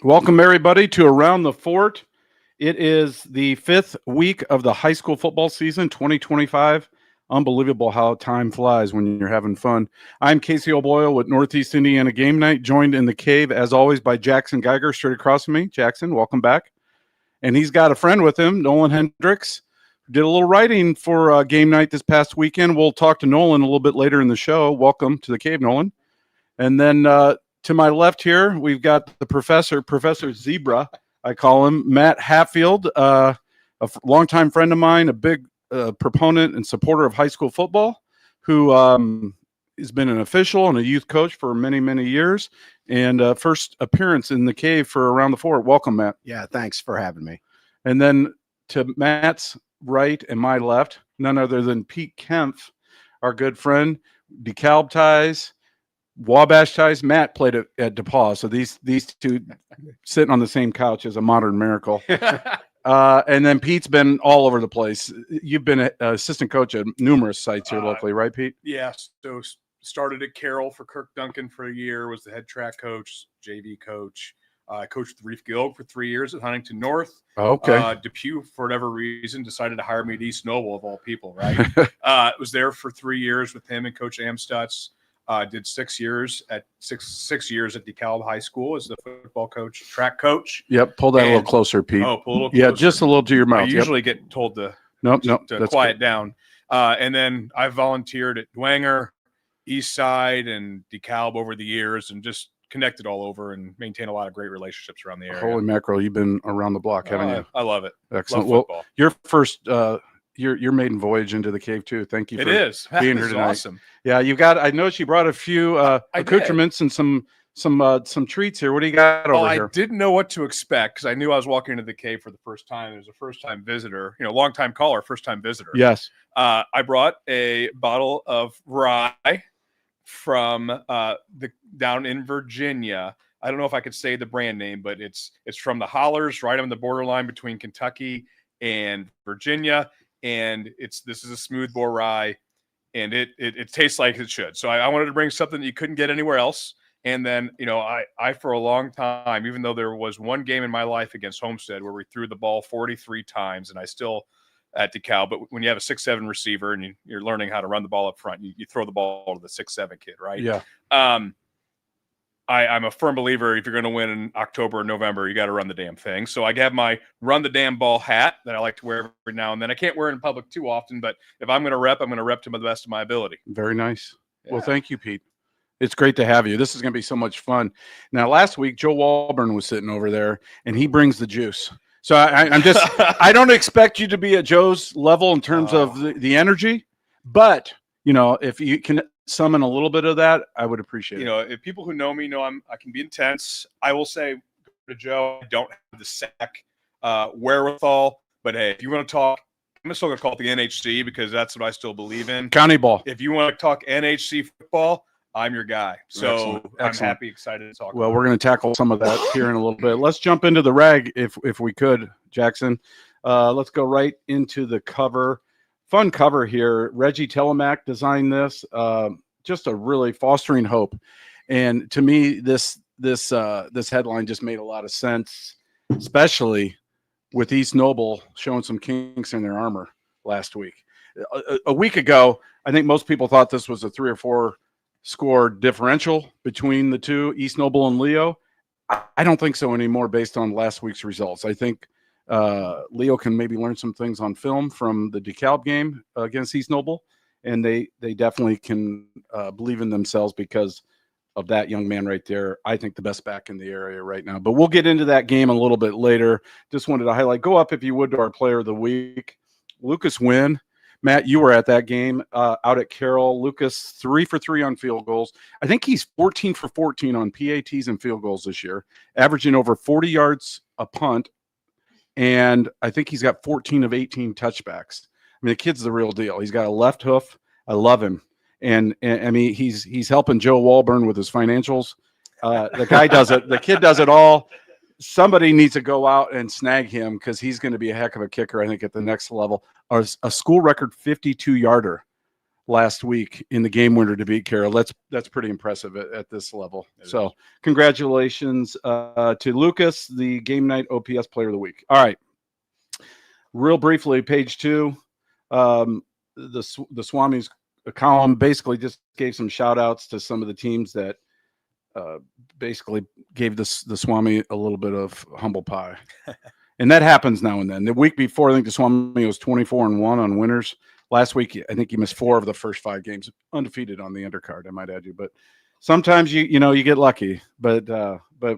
Welcome, everybody, to Around the Fort. It is the fifth week of the high school football season, 2025. Unbelievable how time flies when you're having fun. I'm Casey O'Boyle with Northeast Indiana Game Night, joined in the cave, as always, by Jackson Geiger, straight across from me. Jackson, welcome back. And he's got a friend with him, Nolan Hendricks, who did a little writing for Game Night this past weekend. We'll talk to Nolan a little bit later in the show. Welcome to the cave, Nolan. And then to my left here, we've got the Professor Zebra, I call him, Matt Hatfield, longtime friend of mine, a big proponent and supporter of high school football, who has been an official and a youth coach for many, many years, and first appearance in the cave for Around the Fort. Welcome, Matt. Yeah, thanks for having me. And then to Matt's right and my left, none other than Pete Kempf, our good friend, DeKalb ties, Wabash ties. Matt played at DePaul, so these two sitting on the same couch is a modern miracle. And then Pete's been all over the place. You've been an assistant coach at numerous sites here locally, right, Pete? Yeah, so started at Carroll for Kirk Duncan for a year, was the head track coach, JV coach. I coached with Reef Guild for 3 years at Huntington North. Okay. Depew, for whatever reason, decided to hire me at East Noble, of all people, right? Was there for 3 years with him and Coach Amstutz. Did 6 years at six years at DeKalb High School as the football coach, track coach. Yep. Pull that a little closer, Pete. Oh, pull a little closer. Yeah, just a little to your mouth. I usually get told to quiet down. And then I volunteered at Dwinger, Eastside, and DeKalb over the years, and just connected all over and maintained a lot of great relationships around the area. Holy mackerel, you've been around the block, haven't you? I love it. Excellent. Love football. Well, your first your maiden voyage into the cave too. Thank you for being here tonight. Awesome. Yeah, you got. I noticed you brought a few accoutrements and some treats here. What do you got over here? I didn't know what to expect because I knew I was walking into the cave for the first time. There's a first-time visitor, long time caller, first-time visitor. Yes. I brought a bottle of rye from down in Virginia. I don't know if I could say the brand name, but it's from the Hollers, right on the borderline between Kentucky and Virginia. And this is a smooth bore rye, and it tastes like it should. So I wanted to bring something that you couldn't get anywhere else. And then, I for a long time, even though there was one game in my life against Homestead where we threw the ball 43 times, and I still at DeKalb, but when you have a 6'7" receiver and you're learning how to run the ball up front, you throw the ball to the 6'7" kid, right? Yeah. I'm a firm believer if you're going to win in October or November, you got to run the damn thing. So I have my run the damn ball hat that I like to wear every now and then. I can't wear it in public too often, but if I'm going to rep, I'm going to rep to the best of my ability. Very nice. Yeah. Well, thank you, Pete. It's great to have you. This is going to be so much fun. Now, last week, Joe Walburn was sitting over there, and he brings the juice. So I'm just – I don't expect you to be at Joe's level in terms of the energy, but, if you can – summon a little bit of that, I would appreciate it. If people who know me know I can be intense. I will say to Joe, I don't have the sack wherewithal, but hey, if you want to talk, I'm still going to call it the NHC because that's what I still believe in. County ball. If you want to talk NHC football, I'm your guy. So Excellent. I'm excited to talk. Well, we're going to tackle some of that here in a little bit. Let's jump into the rag if we could, Jackson. Let's go right into the cover. Fun cover here. Reggie Telemack designed this. Just a really fostering hope, and to me, this headline just made a lot of sense, especially with East Noble showing some kinks in their armor last week. A week ago, I think most people thought this was a 3 or 4 score differential between the two, East Noble and Leo. I don't think so anymore based on last week's results. I think Leo can maybe learn some things on film from the DeKalb game against East Noble, and they definitely can believe in themselves because of that young man right there. I think the best back in the area right now. But we'll get into that game a little bit later. Just wanted to highlight, go up if you would to our player of the week, Lucas Wynn. Matt, you were at that game out at Carroll. Lucas, 3 for 3 on field goals. I think he's 14 for 14 on PATs and field goals this year, averaging over 40 yards a punt. And I think he's got 14 of 18 touchbacks. I mean, the kid's the real deal. He's got a left hoof. I love him. And I mean, he's helping Joe Walburn with his financials. The guy does it. The kid does it all. Somebody needs to go out and snag him because he's going to be a heck of a kicker, I think, at the next level. A school record 52-yarder last week in the game winner to beat Carroll. That's pretty impressive at this level. So is. congratulations to Lucas, the game night OPS player of the week. All right. Real briefly, page 2, the Swami's column basically just gave some shout outs to some of the teams that basically gave the Swami a little bit of humble pie. And that happens now and then. The week before, I think the Swami was 24-1 on winners. Last week, I think he missed 4 of the first 5 games, undefeated on the undercard, I might add you. But sometimes you get lucky. But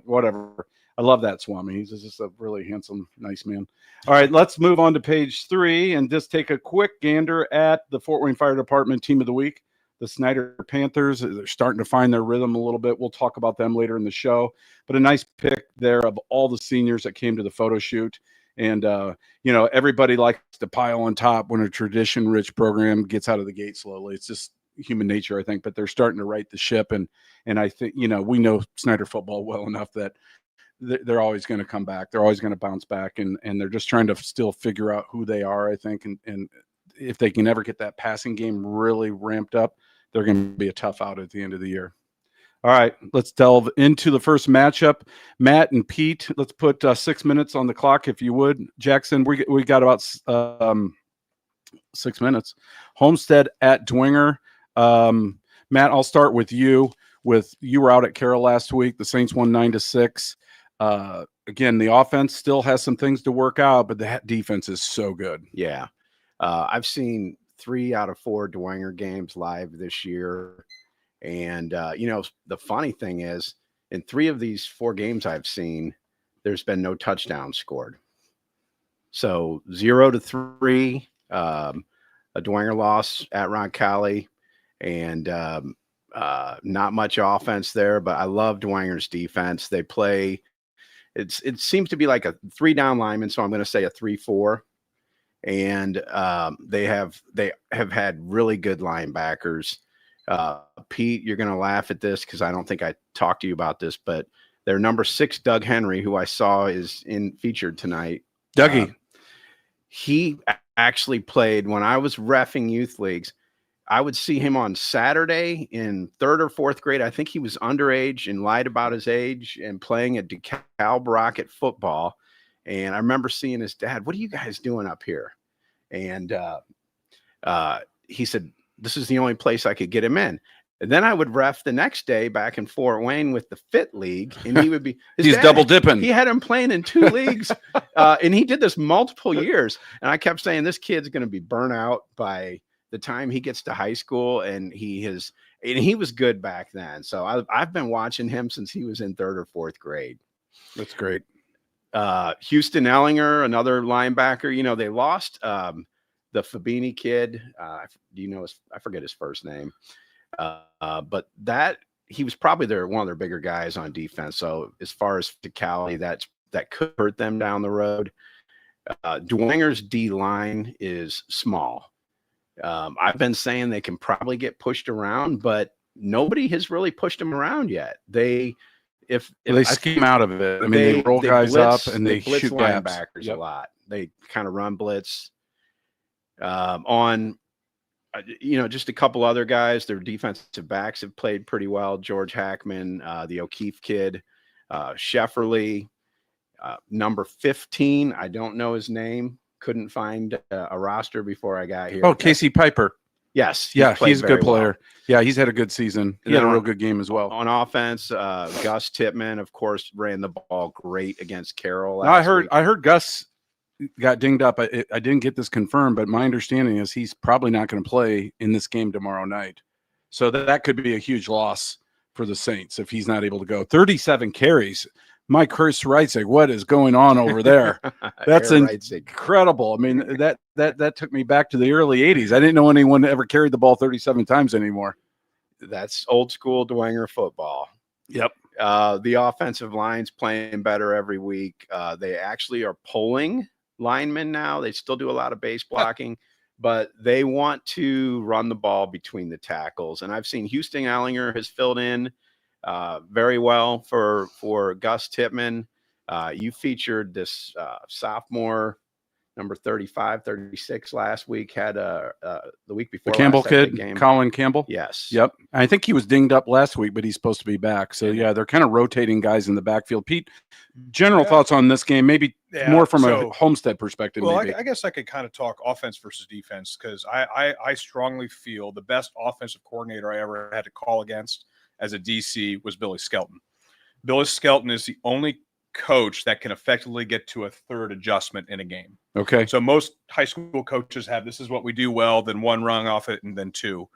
whatever. I love that Swami. He's just a really handsome, nice man. All right, let's move on to page 3 and just take a quick gander at the Fort Wayne Fire Department Team of the Week. The Snider Panthers, they're starting to find their rhythm a little bit. We'll talk about them later in the show. But a nice pick there of all the seniors that came to the photo shoot. And, everybody likes to pile on top when a tradition-rich program gets out of the gate slowly. It's just human nature, I think. But they're starting to right the ship. And I think, we know Snider football well enough that they're always going to come back. They're always going to bounce back. And they're just trying to still figure out who they are, I think. And if they can ever get that passing game really ramped up, they're going to be a tough out at the end of the year. All right, let's delve into the first matchup. Matt and Pete, let's put 6 minutes on the clock, if you would. Jackson, we got about 6 minutes. Homestead at Dwinger. Matt, I'll start with you. You were out at Carroll last week. The Saints won 9-6. Again, the offense still has some things to work out, but the defense is so good. Yeah. I've seen 3 out of 4 Dwinger games live this year. And, the funny thing is, in 3 of these 4 games I've seen, there's been no touchdowns scored. So 0-3, a Dwinger loss at Roncalli, and not much offense there. But I love Dwinger's defense. They play. It seems to be like a 3-down lineman, so I'm going to say a 3-4. And they have had really good linebackers. Pete, you're going to laugh at this because I don't think I talked to you about this, but their number 6, Doug Henry, who I saw is featured tonight. Dougie. He actually played when I was reffing youth leagues. I would see him on Saturday in 3rd or 4th grade. I think he was underage and lied about his age and playing at DeKalb Rocket football. And I remember seeing his dad, "What are you guys doing up here?" And he said, "This is the only place I could get him in." And then I would ref the next day back in Fort Wayne with the Fit League, and he would be he's double dipping. He had him playing in 2 leagues, and he did this multiple years. And I kept saying, this kid's going to be burnt out by the time he gets to high school, and he was good back then. So I've been watching him since he was in 3rd or 4th grade. That's great. Houston Ellinger, another linebacker. They lost the Fabini kid. I forget his first name. But he was probably one of their bigger guys on defense. So as far as physicality, that could hurt them down the road. Dwinger's D line is small. I've been saying they can probably get pushed around, but nobody has really pushed them around yet. They scheme out of it. I mean, they roll guys blitz, up and they blitz shoot linebackers a lot. They kind of run blitz on, just a couple other guys. Their defensive backs have played pretty well. George Hackman, the O'Keefe kid, Shefferly, number 15. I don't know his name. Couldn't find a roster before I got here. Oh, Casey Piper. Yes. He's a good player. Well. Yeah, he's had a good season. He had a real good game as well. On offense, Gus Tippmann, of course, ran the ball great against Carroll. I heard Gus got dinged up. I didn't get this confirmed, but my understanding is he's probably not going to play in this game tomorrow night. So that could be a huge loss for the Saints if he's not able to go. 37 carries. My Chris Reitzig, what is going on over there? That's incredible. I mean, that took me back to the early 80s. I didn't know anyone ever carried the ball 37 times anymore. That's old school Dwinger football. Yep. The offensive line's playing better every week. They actually are pulling linemen now. They still do a lot of base blocking, but they want to run the ball between the tackles. And I've seen Houston Ellinger has filled in very well for Gus Tippmann. You featured this sophomore, number 35, 36 last week, had the week before The Campbell last, had a kid, big game. Colin Campbell. Yes. Yep. I think he was dinged up last week, but he's supposed to be back. So yeah, they're kind of rotating guys in the backfield. Pete, general thoughts on this game, maybe more from a Homestead perspective. Well, maybe. I guess I could kind of talk offense versus defense, because I strongly feel the best offensive coordinator I ever had to call against as a DC was Billy Skelton. Billy Skelton is the only coach that can effectively get to a third adjustment in a game. Okay. So most high school coaches have, this is what we do well, then one rung off it, and then two.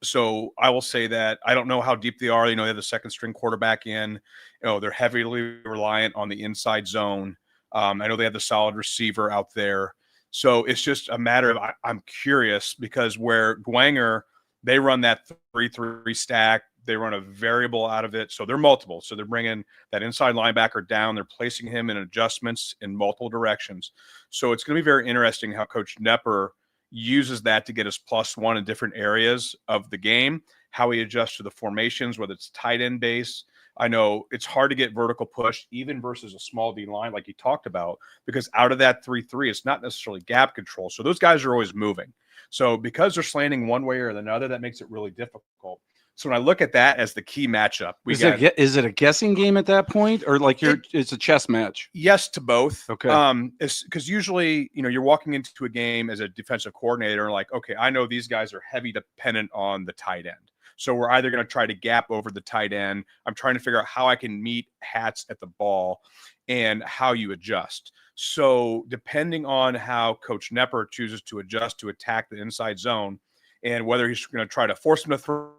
So I will say that I don't know how deep they are. You know, they have the second string quarterback in. You know, they're heavily reliant on the inside zone. I know they have the solid receiver out there. So it's just a matter of, I'm curious, because where Dwinger, they run that 3-3 stack, they run a variable out of it. So they're multiple. So they're bringing that inside linebacker down. They're placing him in adjustments in multiple directions. So it's going to be very interesting how Coach Nepper uses that to get us +1 in different areas of the game, how he adjusts to the formations, whether it's tight end base. I know it's hard to get vertical push, even versus a small D line like you talked about, because out of that 3-3, it's not necessarily gap control. So those guys are always moving. So because they're slanting one way or another, that makes it really difficult. So when I look at that as the key matchup, is it a guessing game at that point, or like it's a chess match? Yes to both. Okay. Because usually, you know, you're walking into a game as a defensive coordinator, like, okay, I know these guys are heavy dependent on the tight end. So we're either going to try to gap over the tight end. I'm trying to figure out how I can meet hats at the ball and how you adjust. So depending on how Coach Nepper chooses to adjust to attack the inside zone, and whether he's going to try to force him to throw,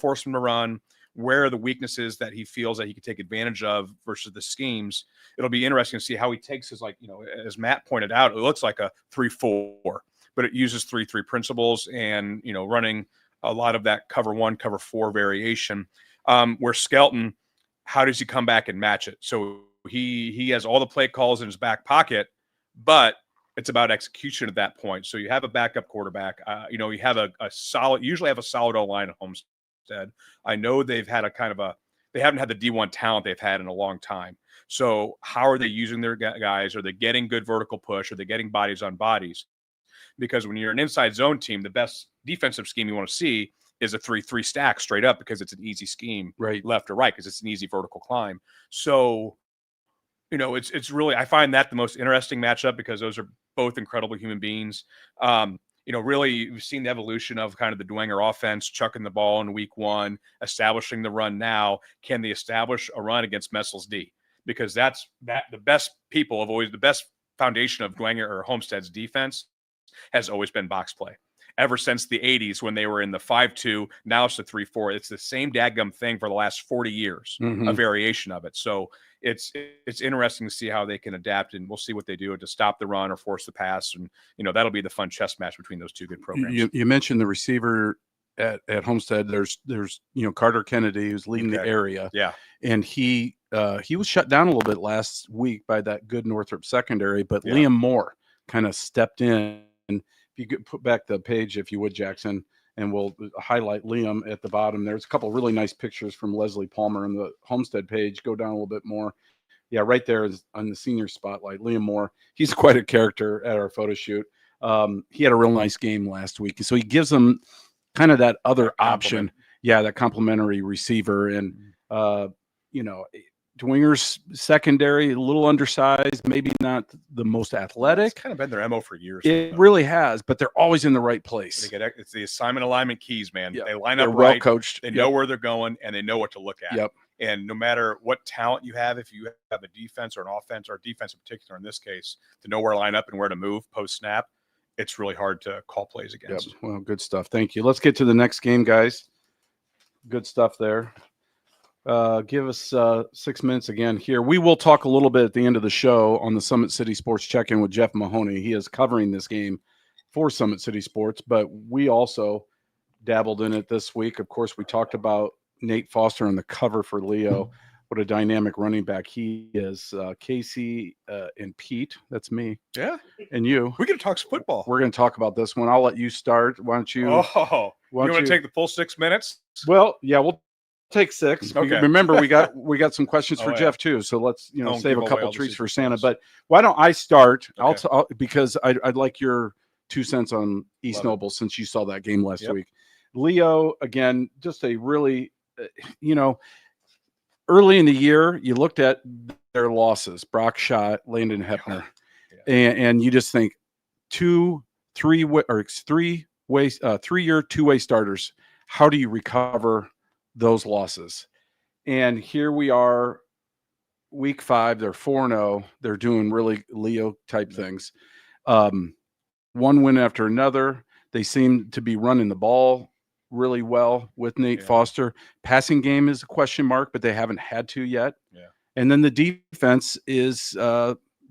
force him to run, where are the weaknesses that he feels that he can take advantage of versus the schemes, it'll be interesting to see how he takes his, like, you know, as Matt pointed out, it looks like a 3-4, but it uses 3-3 principles and, you know, running a lot of that cover 1, cover 4 variation. Where Skelton, how does he come back and match it? So he has all the play calls in his back pocket, but it's about execution at that point. So you have a backup quarterback. You know, you have a solid, usually have a solid O-line at Homestead. I know they've had they haven't had the D1 talent they've had in a long time. So how are they using their guys? Are they getting good vertical push? Are they getting bodies on bodies? Because when you're an inside zone team, the best defensive scheme you want to see is a 3-3 stack straight up, because it's an easy scheme, right, left or right, because it's an easy vertical climb. So, you know, it's really, I find that the most interesting matchup, because those are both incredible human beings. You know, really, we've seen the evolution of kind of the Dwinger offense, chucking the ball in week 1, establishing the run now. Can they establish a run against Messel's D? Because that's the best people have always, the best foundation of Dwinger or Homestead's defense has always been box play. Ever since the 80s, when they were in the 5-2, now it's the 3-4. It's the same dadgum thing for the last 40 years, a variation of it. So it's interesting to see how they can adapt, and we'll see what they do to stop the run or force the pass. And, you know, that'll be the fun chess match between those two good programs. You mentioned the receiver at Homestead. There's you know, Carter Kennedy, who's leading the area. Yeah. And he was shut down a little bit last week by that good Northrop secondary, but Liam Moore kind of stepped in. And if you could put back the page, if you would, Jackson, and we'll highlight Liam at the bottom. There's a couple really nice pictures from Leslie Palmer on the Homestead page. Go down a little bit more. Yeah, right there is on the senior spotlight, Liam Moore. He's quite a character at our photo shoot. He had a real nice game last week. So he gives them kind of that other option. Yeah, that complimentary receiver. And, you know, Dwinger's secondary, a little undersized, maybe not the most athletic. It's kind of been their MO for years. It really has, but they're always in the right place. It's the assignment alignment keys, man. Yep. They line up they're right. Well coached. They know where they're going, and they know what to look at. Yep. And no matter what talent you have, if you have a defense or an offense, or defense in particular in this case, to know where to line up and where to move post snap, it's really hard to call plays against. Yep. Well, good stuff. Thank you. Let's get to the next game, guys. Good stuff there. Give us 6 minutes again here. We will talk a little bit at the end of the show on the Summit City Sports Check-In with Jeff Mahoney. He is covering this game for Summit City Sports, but we also dabbled in it this week. Of course, we talked about Nate Foster on the cover for Leo. What a dynamic running back he is. Casey and Pete, that's me. Yeah. And you. We're going to talk some football. We're going to talk about this one. I'll let you start. Why don't you? You want to take the full 6 minutes? Well, yeah, we'll take 6. Okay. Remember, we got some questions for Oh, yeah. Jeff too. So let's Don't save give a away couple all the treats for secret Santa. sauce. But why don't I start? Okay. Because I'd like your 2 cents on East Love it. Noble since you saw that game last Yep. week. Leo, again, just a really, early in the year, you looked at their losses: Brock Schott, Landon Hepner, and you just think 3-year 2-way starters. How do you recover those losses? And here we are, week 5. They're 4-0. They're doing really Leo type things. One win after another. They seem to be running the ball really well with Nate Foster. Passing game is a question mark, but they haven't had to yet. Yeah. And then the defense is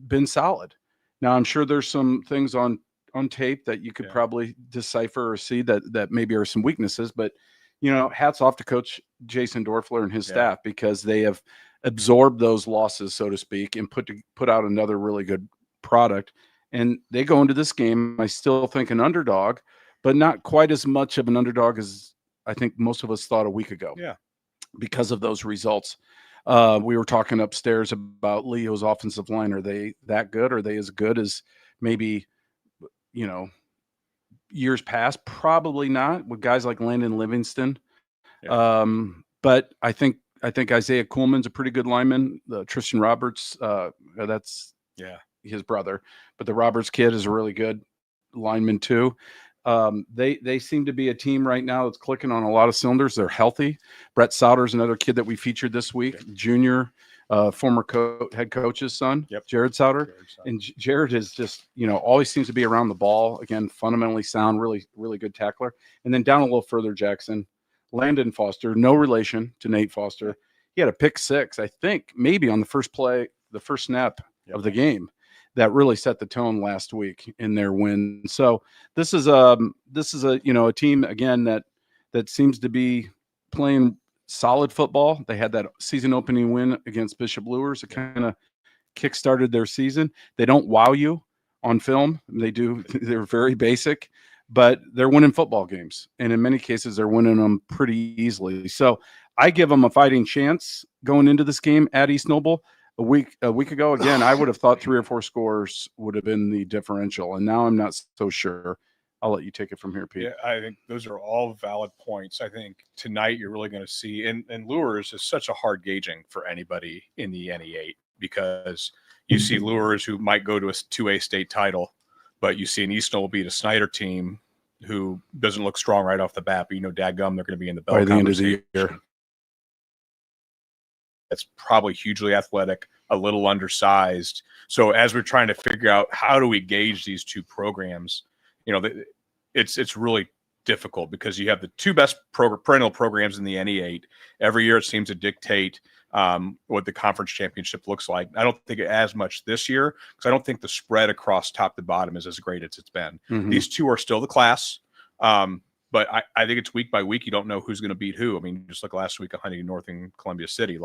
been solid. Now I'm sure there's some things on tape that you could probably decipher or see that maybe are some weaknesses, but hats off to Coach Jason Dorfler and his staff, because they have absorbed those losses, so to speak, and put out another really good product. And they go into this game, I still think, an underdog, but not quite as much of an underdog as I think most of us thought a week ago. Yeah. Because of those results. We were talking upstairs about Leo's offensive line. Are they that good? Are they as good as maybe, years past? Probably not, with guys like Landon Livingston. Yeah. But I think Isaiah Kuhlman's a pretty good lineman. Tristan Roberts, that's his brother, but the Roberts kid is a really good lineman too. They seem to be a team right now that's clicking on a lot of cylinders. They're healthy. Brett Sauter's another kid that we featured this week, junior, former head coach's son, Jared Sauter. And Jared is just, always seems to be around the ball. Again, fundamentally sound, really, really good tackler. And then down a little further, Jackson, Landon Foster, no relation to Nate Foster. He had a pick 6, I think, maybe on the first play, the first snap of the game, that really set the tone last week in their win. So this is a a team again that seems to be playing solid football. They had that season opening win against Bishop Luers. It kind of kick-started their season. They don't wow you on film. They do. They're very basic, but they're winning football games, and in many cases they're winning them pretty easily. So I give them a fighting chance going into this game at East Noble. A week ago, again, I would have thought 3 or 4 scores would have been the differential, and now I'm not so sure. I'll let you take it from here, Pete. Yeah, I think those are all valid points. I think tonight you're really going to see, and Luers is such a hard gauging for anybody in the NE8, because you see Luers who might go to a 2A state title, but you see an East Noble beat a Snider team who doesn't look strong right off the bat, but dadgum, they're going to be in the bell by the end of the year. That's probably hugely athletic, a little undersized. So as we're trying to figure out how do we gauge these two programs, it's really difficult, because you have the 2 best perennial programs in the NE8. Every year it seems to dictate what the conference championship looks like. I don't think as much this year, because I don't think the spread across top to bottom is as great as it's been. Mm-hmm. These 2 are still the class. But I think it's week by week. You don't know who's going to beat who. I mean, just like last week at Huntington North and Columbia City,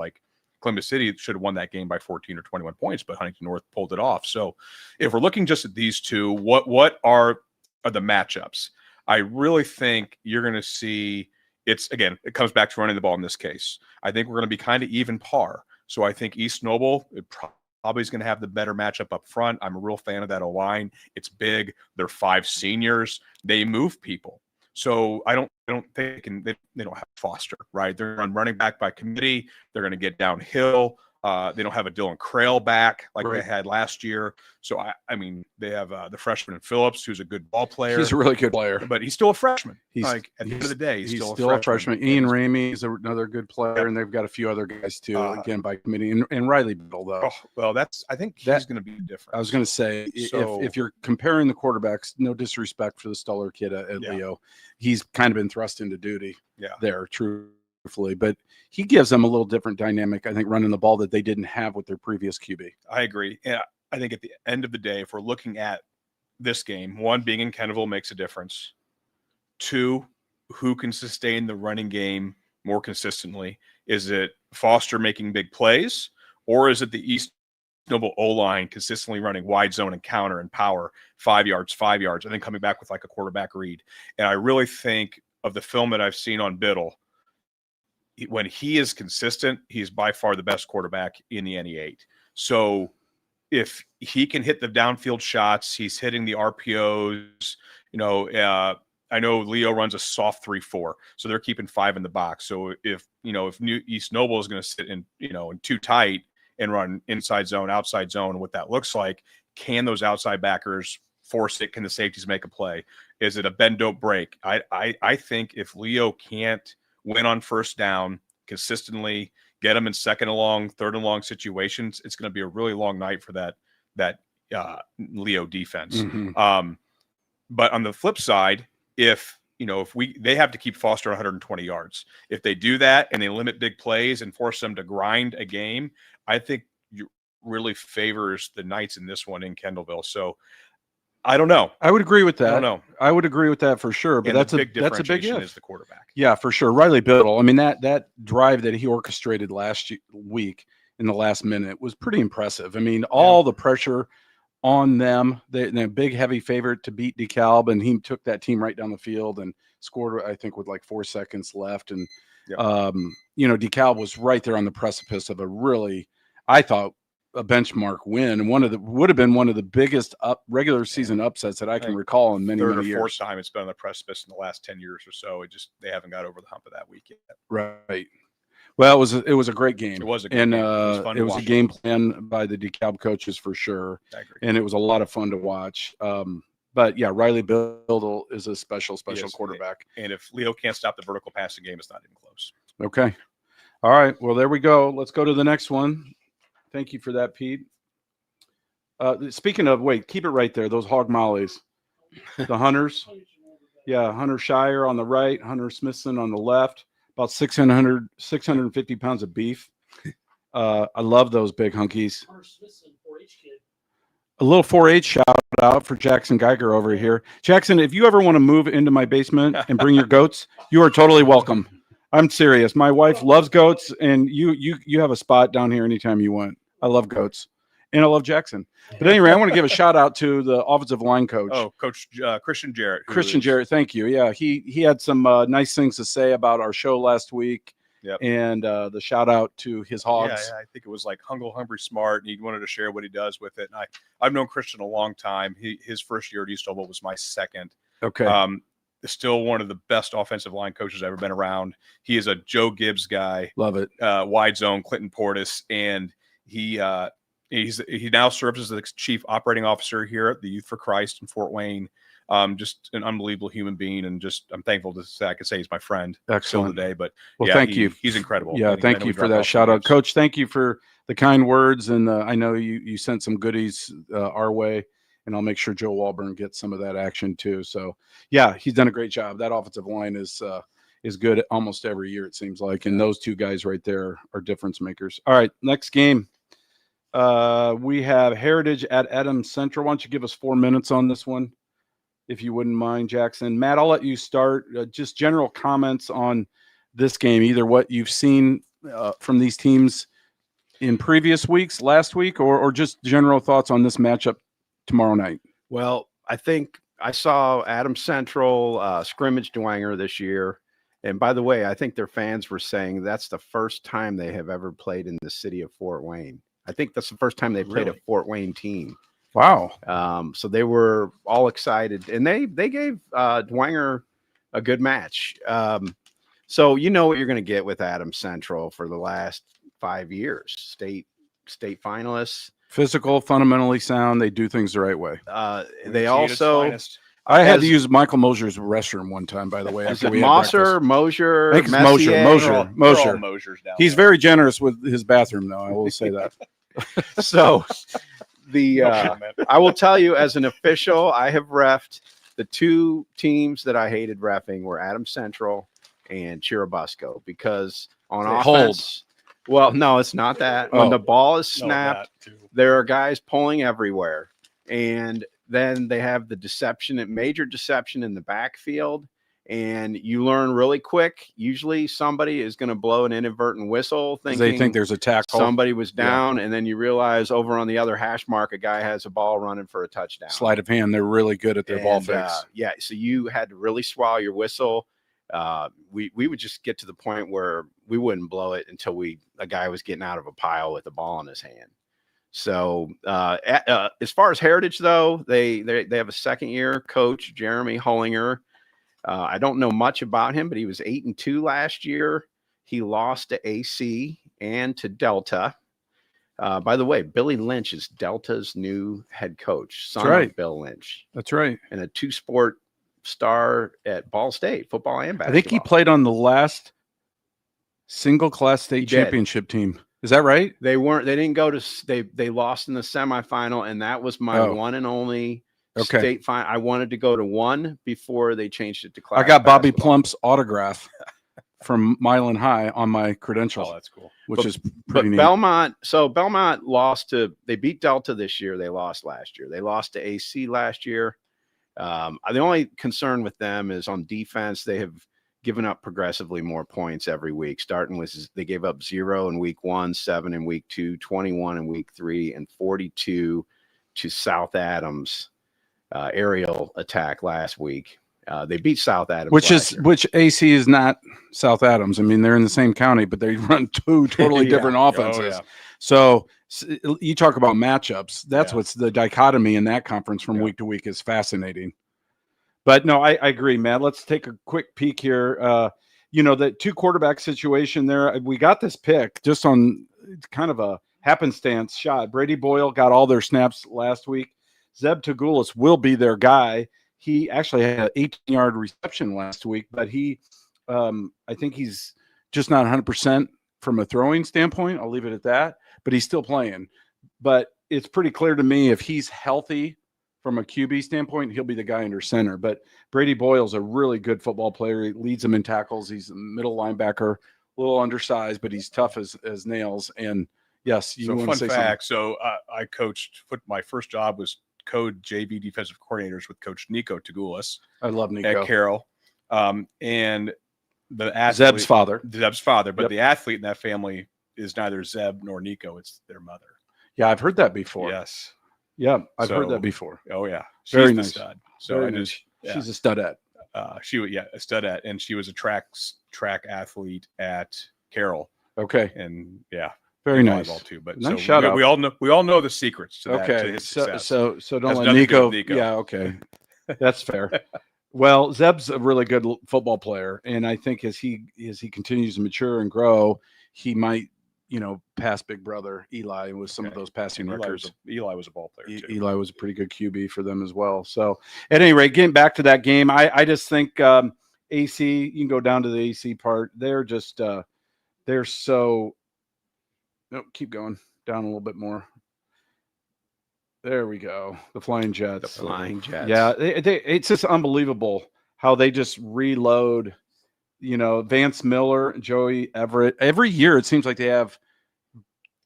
Columbia City should have won that game by 14 or 21 points, but Huntington North pulled it off. So if we're looking just at these 2, what are the matchups? I really think you're going to see it comes back to running the ball in this case. I think we're going to be kind of even par. So I think East Noble probably is going to have the better matchup up front. I'm a real fan of that O-line. It's big. They're 5 seniors. They move people. So I don't think they don't have Foster, right? They're running back by committee. They're going to get downhill. They don't have a Dylan Crail back like they had last year. So, I mean, they have the freshman in Phillips, who's a good ball player. He's a really good player. But he's still a freshman. He's at the end of the day, he's still a freshman. Ian Ramey is another good player, and they've got a few other guys, too, again, by committee. And Riley Biddle, though. Oh, well, I think he's going to be different. I was going to say, if you're comparing the quarterbacks, no disrespect for the Stuller kid at Leo, he's kind of been thrust into duty there, truthfully. But he gives them a little different dynamic, I think, running the ball that they didn't have with their previous QB. I agree. Yeah, I think at the end of the day, if we're looking at this game, 1, being in Kennerville makes a difference. 2, who can sustain the running game more consistently? Is it Foster making big plays, or is it the East Noble O-line consistently running wide zone and counter and power 5 yards, and then coming back with like a quarterback read? And I really think of the film that I've seen on Biddle, when he is consistent, he's by far the best quarterback in the NE8. So if he can hit the downfield shots, he's hitting the RPOs. I know Leo runs a soft 3-4, so they're keeping 5 in the box. So if East Noble is going to sit in too tight and run inside zone, outside zone, what that looks like, can those outside backers force it? Can the safeties make a play? Is it a bend don't break? I think if Leo can't win on first down consistently, get them in second and long, third and long situations, it's going to be a really long night for that Leo defense. Mm-hmm. But on the flip side, if they have to keep Foster 120 yards. If they do that and they limit big plays and force them to grind a game, I think you really favors the Knights in this one in Kendallville. So I don't know. I would agree with that. I don't know. I would agree with that for sure. But And that's the big that's a big differentiation if. is the quarterback. Yeah, for sure. Riley Biddle. I mean, that drive that he orchestrated last week in the last minute was pretty impressive. I mean, all the pressure on them. They're a big, heavy favorite to beat DeKalb, and he took that team right down the field and scored, I think, with like 4 seconds left. And, DeKalb was right there on the precipice of a really, I thought, a benchmark win, and would have been one of the biggest regular season upsets that I can recall in many third or years. fourth time it's been on the precipice in the last 10 years or so. They haven't got over the hump of that week yet. Right. Well, it was a great game. It was a good game. It was a game plan by the DeKalb coaches for sure. I agree. And it was a lot of fun to watch. But yeah, Riley Biddle is a special quarterback. And if Leo can't stop the vertical passing game, it's not even close. Okay. All right. Well, there we go. Let's go to the next one. Thank you for that, Pete. Speaking of, keep it right there. Those hog mollies, the Hunters. Yeah, Hunter Shire on the right, Hunter Smithson on the left. About 650 pounds of beef. I love those big hunkies. A little 4-H shout out for Jackson Geiger over here. Jackson, if you ever want to move into my basement and bring your goats, you are totally welcome. I'm serious. My wife loves goats, and you have a spot down here anytime you want. I love goats, and I love Jackson. But anyway, I want to give a shout out to the offensive line coach. Oh, Coach Christian Jarrett. Jarrett, thank you. Yeah, he had some nice things to say about our show last week. Yep. And the shout out to his hogs. Yeah, I think it was like hungry, smart, and he wanted to share what he does with it. And I've known Christian a long time. His first year at East Noble was my second. Okay. Still one of the best offensive line coaches I've ever been around. He is a Joe Gibbs guy. Love it. Wide zone, Clinton Portis, and he now serves as the chief operating officer here at the Youth for Christ in Fort Wayne. Just an unbelievable human being, and I'm thankful to say I could say he's my friend. Excellent Today, but thank you. He's incredible. Yeah, thank you for that shout out, Coach. Thank you for the kind words, and I know you sent some goodies our way, and I'll make sure Joe Walburn gets some of that action too. So yeah, he's done a great job. That offensive line is good almost every year, it seems like, and those two guys right there are difference makers. All right, next game. We have Heritage at Adams Central. Why don't you give us 4 minutes on this one, if you wouldn't mind, Jackson? Matt, I'll let you start. Just general comments on this game, either what you've seen from these teams in previous weeks, last week, or just general thoughts on this matchup tomorrow night. Well, I think I saw Adams Central scrimmage Dwinger this year. And by the way, I think their fans were saying that's the first time they have ever played in the city of Fort Wayne. I think that's the first time they played a Fort Wayne team. Wow. So they were all excited, and they gave Dwinger a good match. So you know what you're going to get with Adams Central for the last 5 years. State finalists. Physical, fundamentally sound. They do things the right way. They also. I had to use Michael Mosier's restroom one time, by the way. Is it Mosier? I think it's Mosier. Mosier's down He's there. very generous with his bathroom, though. I will say that. So I will tell you, as an official, I have reffed the two teams that I hated reffing were Adams Central and Chirubusco, because on offense. Well, no, it's not that. When the ball is snapped, there are guys pulling everywhere. And then they have the major deception in the backfield. And you learn really quick. Usually somebody is going to blow an inadvertent whistle thinking they think there's a tackle. Somebody was down, and then you realize over on the other hash mark, a guy has a ball running for a touchdown. Sleight of hand. They're really good at their ball fakes. So you had to really swallow your whistle. we would just get to the point where we wouldn't blow it until a guy was getting out of a pile with the ball in his hand. So as far as Heritage, though, they have a second-year coach, Jeremy Hollinger. I don't know much about him, but he was 8-2 last year. He lost to AC and to Delta. By the way, Billy Lynch is Delta's new head coach, son of Bill Lynch. That's right. And a two-sport star at Ball State, football and basketball. I think he played on the last single-class state championship team. Is that right? They didn't go to. They lost in the semifinal, and that was my one and only state final. I wanted to go to one before they changed it to class. I got Bobby Plump's autograph from Milan High on my credentials. Oh, that's cool. Which is pretty neat. Belmont. So Belmont lost to. They beat Delta this year. They lost last year. They lost to AC last year. The only concern with them is on defense. They have given up progressively more points every week. Starting with, they gave up 0 in week 1, 7 in week 2, 21 in week 3, and 42 to South Adams aerial attack last week. They beat South Adams, which AC is not South Adams. I mean, they're in the same county, but they run two totally different offenses. Oh, yeah. So you talk about matchups. That's what's the dichotomy in that conference from week to week is fascinating. But no, I agree, Matt. Let's take a quick peek here. The 2 quarterback situation there. We got this pick just on kind of a happenstance shot. Brady Boyle got all their snaps last week. Zeb Tagulis will be their guy. He actually had an 18-yard reception last week, but I think he's just not 100% from a throwing standpoint. I'll leave it at that. But he's still playing. But it's pretty clear to me if he's healthy from a QB standpoint, he'll be the guy under center. But Brady Boyle's a really good football player. He leads them in tackles. He's a middle linebacker, a little undersized, but he's tough as nails. And yes, so fun fact. So I coached. My first job was code JV defensive coordinators with Coach Nico Tagulis. I love Nico at Carroll, and the athlete, Zeb's father. But the athlete in that family is neither Zeb nor Nico. It's their mother. Yeah, I've heard that before. Yes. Yeah, I've heard that before. Oh yeah, she's very the nice. stud. So she's a studette. A studette, and she was a track athlete at Carroll. Okay, and very nice too. But nice so shout out. We all know the secrets to that. Okay, to his success. so don't Has let nothing to do with Nico. Yeah, okay, that's fair. Well, Zeb's a really good football player, and I think as he continues to mature and grow, he might pass big brother Eli with some of those passing records. Eli was a ball player too. Eli was a pretty good QB for them as well. So at any rate, getting back to that game, I just think AC, you can go down to the AC part. They're just they're so keep going down a little bit more. There we go. The Flying Jets. The Flying Jets. Yeah, it's just unbelievable how they just reload. Vance Miller, Joey Everett. Every year it seems like they have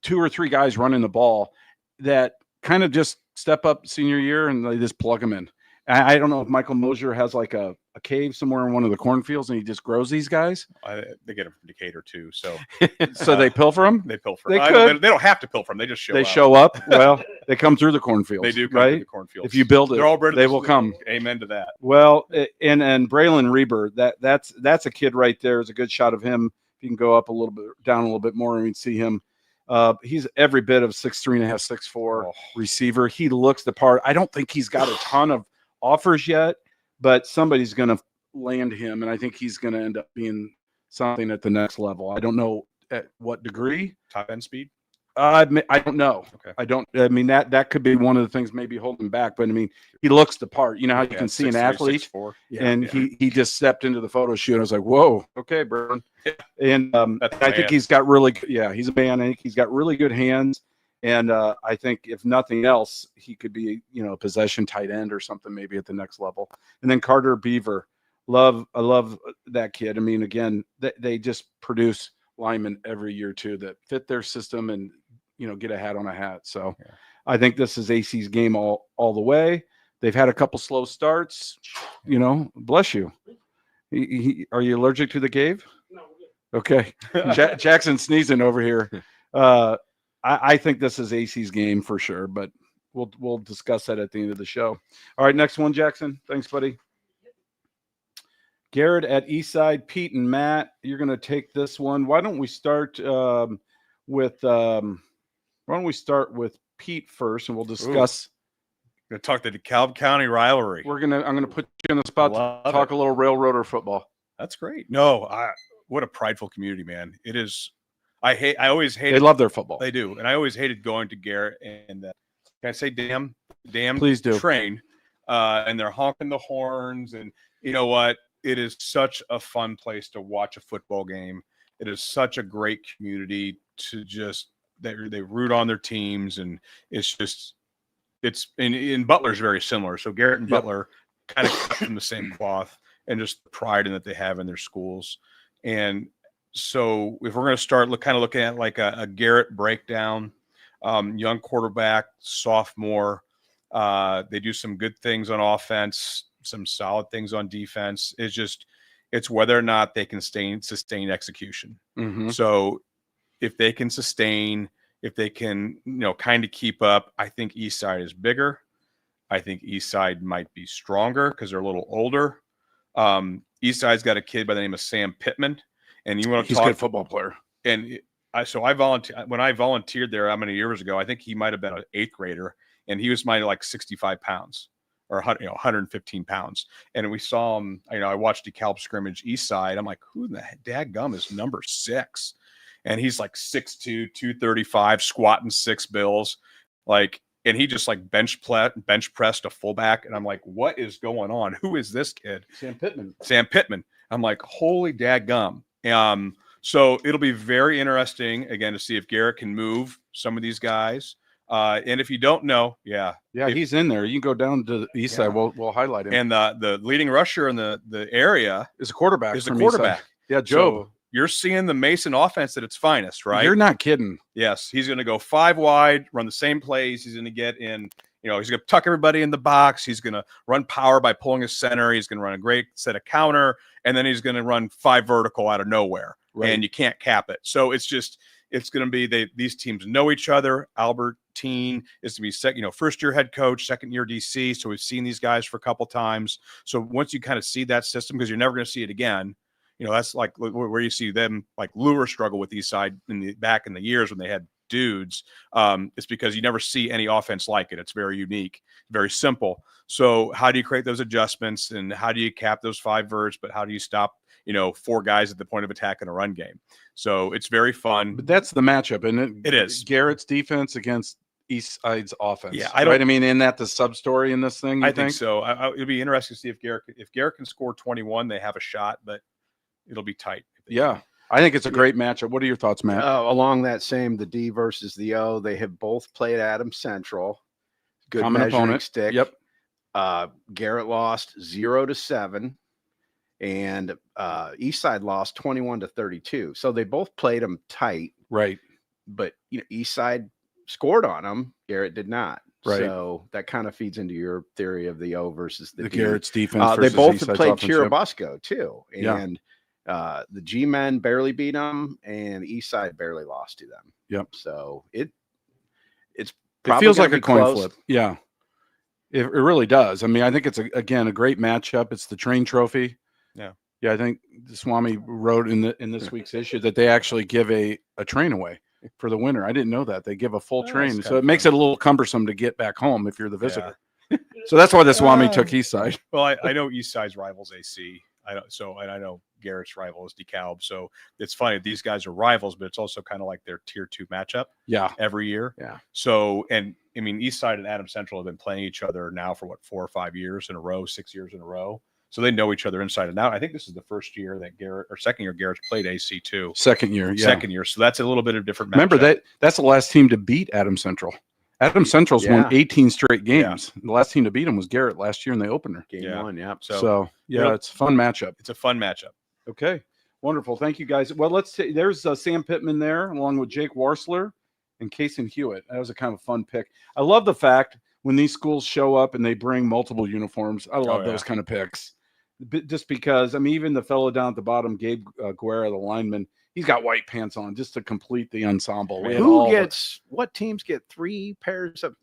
2 or 3 guys running the ball that kind of just step up senior year and they just plug them in. I don't know if Michael Mosier has like a cave somewhere in one of the cornfields and he just grows these guys. They get them from Decatur too. So so they pilfer them? They pilfer. They don't have to pilfer them. They just show up. They show up. Well, they come through the cornfields. They do come right? through the cornfields. If you build it, they're all bred they will come. Amen to that. Well, and Braylon Reber, that's a kid right there. Is a good shot of him. If you can go up a little bit, down a little bit more, and you can see him. He's every bit of 6'3.5", 6'4" receiver. He looks the part. I don't think he's got a ton of offers yet, but somebody's going to land him, and I think he's going to end up being something at the next level. I don't know at what degree. Top end speed? I don't know. Okay. I mean, that could be one of the things maybe holding back, but I mean, he looks the part. You know how you can see 6'3", an athlete, 6'4". and he just stepped into the photo shoot. I was like, whoa, okay, Brian. And I think he's got really, he's a man. I think he's got really good hands. And I think if nothing else, he could be, a possession tight end or something maybe at the next level. And then Carter Beaver, I love that kid. I mean, again, they just produce linemen every year too that fit their system and get a hat on a hat. So I think this is AC's game all the way. They've had a couple slow starts. Bless you. Are you allergic to the cave? No. Okay. Jackson sneezing over here. I think this is AC's game for sure, but we'll discuss that at the end of the show. All right, next one, Jackson. Thanks, buddy. Garrett at Eastside, Pete and Matt, you're going to take this one. Why don't we start with Pete first, and we'll discuss. Going to talk the DeKalb County rivalry. I'm going to put you on the spot Love to talk it. a little railroader football. That's great. No, what a prideful community, man. It is. I always hated. They love their football. They do, and I always hated going to Garrett. And can I say, damn, please do. Train, and they're honking the horns, and you know what? It is such a fun place to watch a football game. It is such a great community to just they root on their teams, and it's in Butler's very similar. So Garrett and Butler kind of cut from the same cloth, and just the pride in that they have in their schools. And so if we're going to start looking at like a Garrett breakdown, young quarterback, sophomore, they do some good things on offense, some solid things on defense. It's whether or not they can sustain execution. Mm-hmm. So if they can sustain, if they can, kind of keep up, I think Eastside is bigger. I think Eastside might be stronger because they're a little older. Eastside's got a kid by the name of Sam Pittman, and you want to talk a good football player. And I volunteered there how many years ago? I think he might have been an 8th grader, and he was like 65 pounds or 115 pounds. And we saw him. I watched DeKalb scrimmage Eastside. I'm like, who in the dadgum is number 6? And he's like 6'2", 235, squatting 6 bills, and he just like bench pressed a fullback. And I'm like, what is going on? Who is this kid? Sam Pittman. I'm like, holy dadgum. So it'll be very interesting again to see if Garrett can move some of these guys. And if you don't know, he's in there. You can go down to the east side. We'll highlight him. And the leading rusher in the area is a quarterback. Yeah, Job. So you're seeing the Mason offense at its finest, right? You're not kidding. Yes, he's going to go 5 wide, run the same plays. He's going to get in. He's going to tuck everybody in the box. He's going to run power by pulling his center. He's going to run a great set of counter, and then he's going to run 5 vertical out of nowhere, and you can't cap it. So it's going to be these teams know each other. Albertine is to be first-year head coach, second-year DC. So we've seen these guys for a couple times. So once you kind of see that system, because you're never going to see it again, that's like where you see them like Lure struggle with Eastside back in the years when they had dudes. It's because you never see any offense like it. It's very unique, very simple. So how do you create those adjustments, and how do you cap those 5 verts, but how do you stop 4 guys at the point of attack in a run game? So it's very fun. But that's the matchup, and it is Garrett's defense against Eastside's offense. Yeah, isn't that the sub story in this thing? I think so. It'll be interesting to see if Garrett can score 21. They have a shot, but it'll be tight. Yeah, I think it's a great matchup. What are your thoughts, Matt? Along that same, the D versus the O, they have both played Adams Central. Good common measuring opponent. Stick. Yep. Garrett lost 0-7, and Eastside lost 21-32. So they both played them tight, right? But Eastside scored on them. Garrett did not. Right. So that kind of feeds into your theory of the O versus the D. Garrett's defense. They both have played offense. Chirubusco too, and the G men barely beat them, and Eastside barely lost to them. Yep. So it feels like a coin flip. Yeah, it really does. I mean, I think it's a great matchup. It's the Train Trophy. Yeah. I think the Swami wrote in this week's issue that they actually give a train away for the winner. I didn't know that they give a full train, so it makes it a little cumbersome to get back home if you're the visitor. Yeah. So that's why the Swami took Eastside. Well, I know Eastside's rivals AC. I know Garrett's rival is DeKalb. So it's funny. These guys are rivals, but it's also kind of like their tier 2 matchup. Yeah. Every year. Yeah. So, and I mean, Eastside and Adams Central have been playing each other now for 4 or 5 years in a row, 6 years in a row. So they know each other inside and out. I think this is the first year that second year Garrett's played AC too. Second year. So that's a little bit of different matchup. Remember that's the last team to beat Adams Central. Adams Central's won 18 straight games. The last team to beat them was Garrett last year in the opener. Game 1, yeah. So it's a fun matchup. It's a fun matchup. Okay, wonderful. Thank you, guys. Well, there's Sam Pittman there, along with Jake Warsler and Kason Hewitt. That was a kind of fun pick. I love the fact when these schools show up and they bring multiple uniforms. I love those kind of picks. Just because, I mean, even the fellow down at the bottom, Gabe Guerra, the lineman, he's got white pants on just to complete the ensemble. What teams get 3 pairs of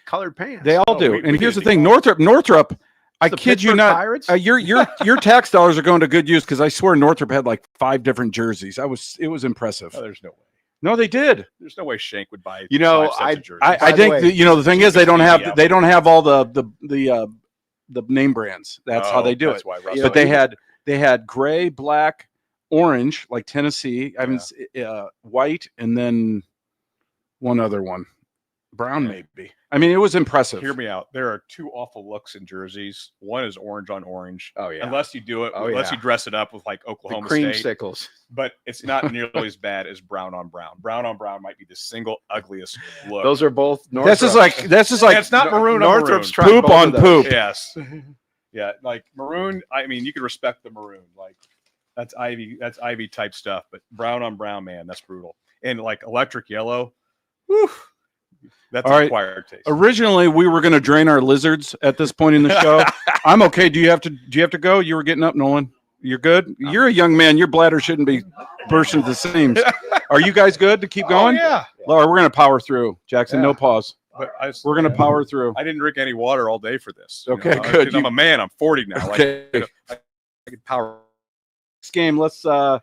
colored pants? They all do. And here's the thing, Northrop, I The kid you Pittsburgh not. Pirates? Your tax dollars are going to good use because I swear Northrop had like 5 different jerseys. It was impressive. Oh, there's no way. No, they did. There's no way Shank would buy. You know, 5 sets of jerseys. I By the think way, that, the thing is they don't have all the name brands. That's how they do it. That's why. You But know, they had gray, black, orange, like Tennessee. I mean, white, and then one other one, brown maybe. I mean, it was impressive. Hear me out. There are 2 awful looks in jerseys. One is orange on orange. Oh yeah. Unless you do it, Oh, unless yeah. you dress it up with like The Oklahoma State. creamsicles. But it's not nearly as bad as brown on brown. Brown on brown might be the single ugliest look. Those are both. That's just Northrop's. like it's not maroon Northrop's on trying poop both on of those. poop. maroon. Yes. Yeah, like maroon. I mean, you can respect the maroon. Like that's Ivy. That's Ivy type stuff. But brown on brown, man, that's brutal. And like electric yellow. Whew, that's All an right. acquired taste. Originally, we were going to drain our lizards at this point in the show. I'm okay. Do you have to go? You were getting up, Nolan. You're good. You're a young man. Your bladder shouldn't be bursting at the seams. Are you guys good to keep going? Oh, yeah. Laura, we're going to power through. Jackson, no Yeah. pause. But We're going to power through. I didn't drink any water all day for this. Okay, know, good. 'cause I'm a man. I'm 40 now. Okay. Like, I can power. Next game, let's well,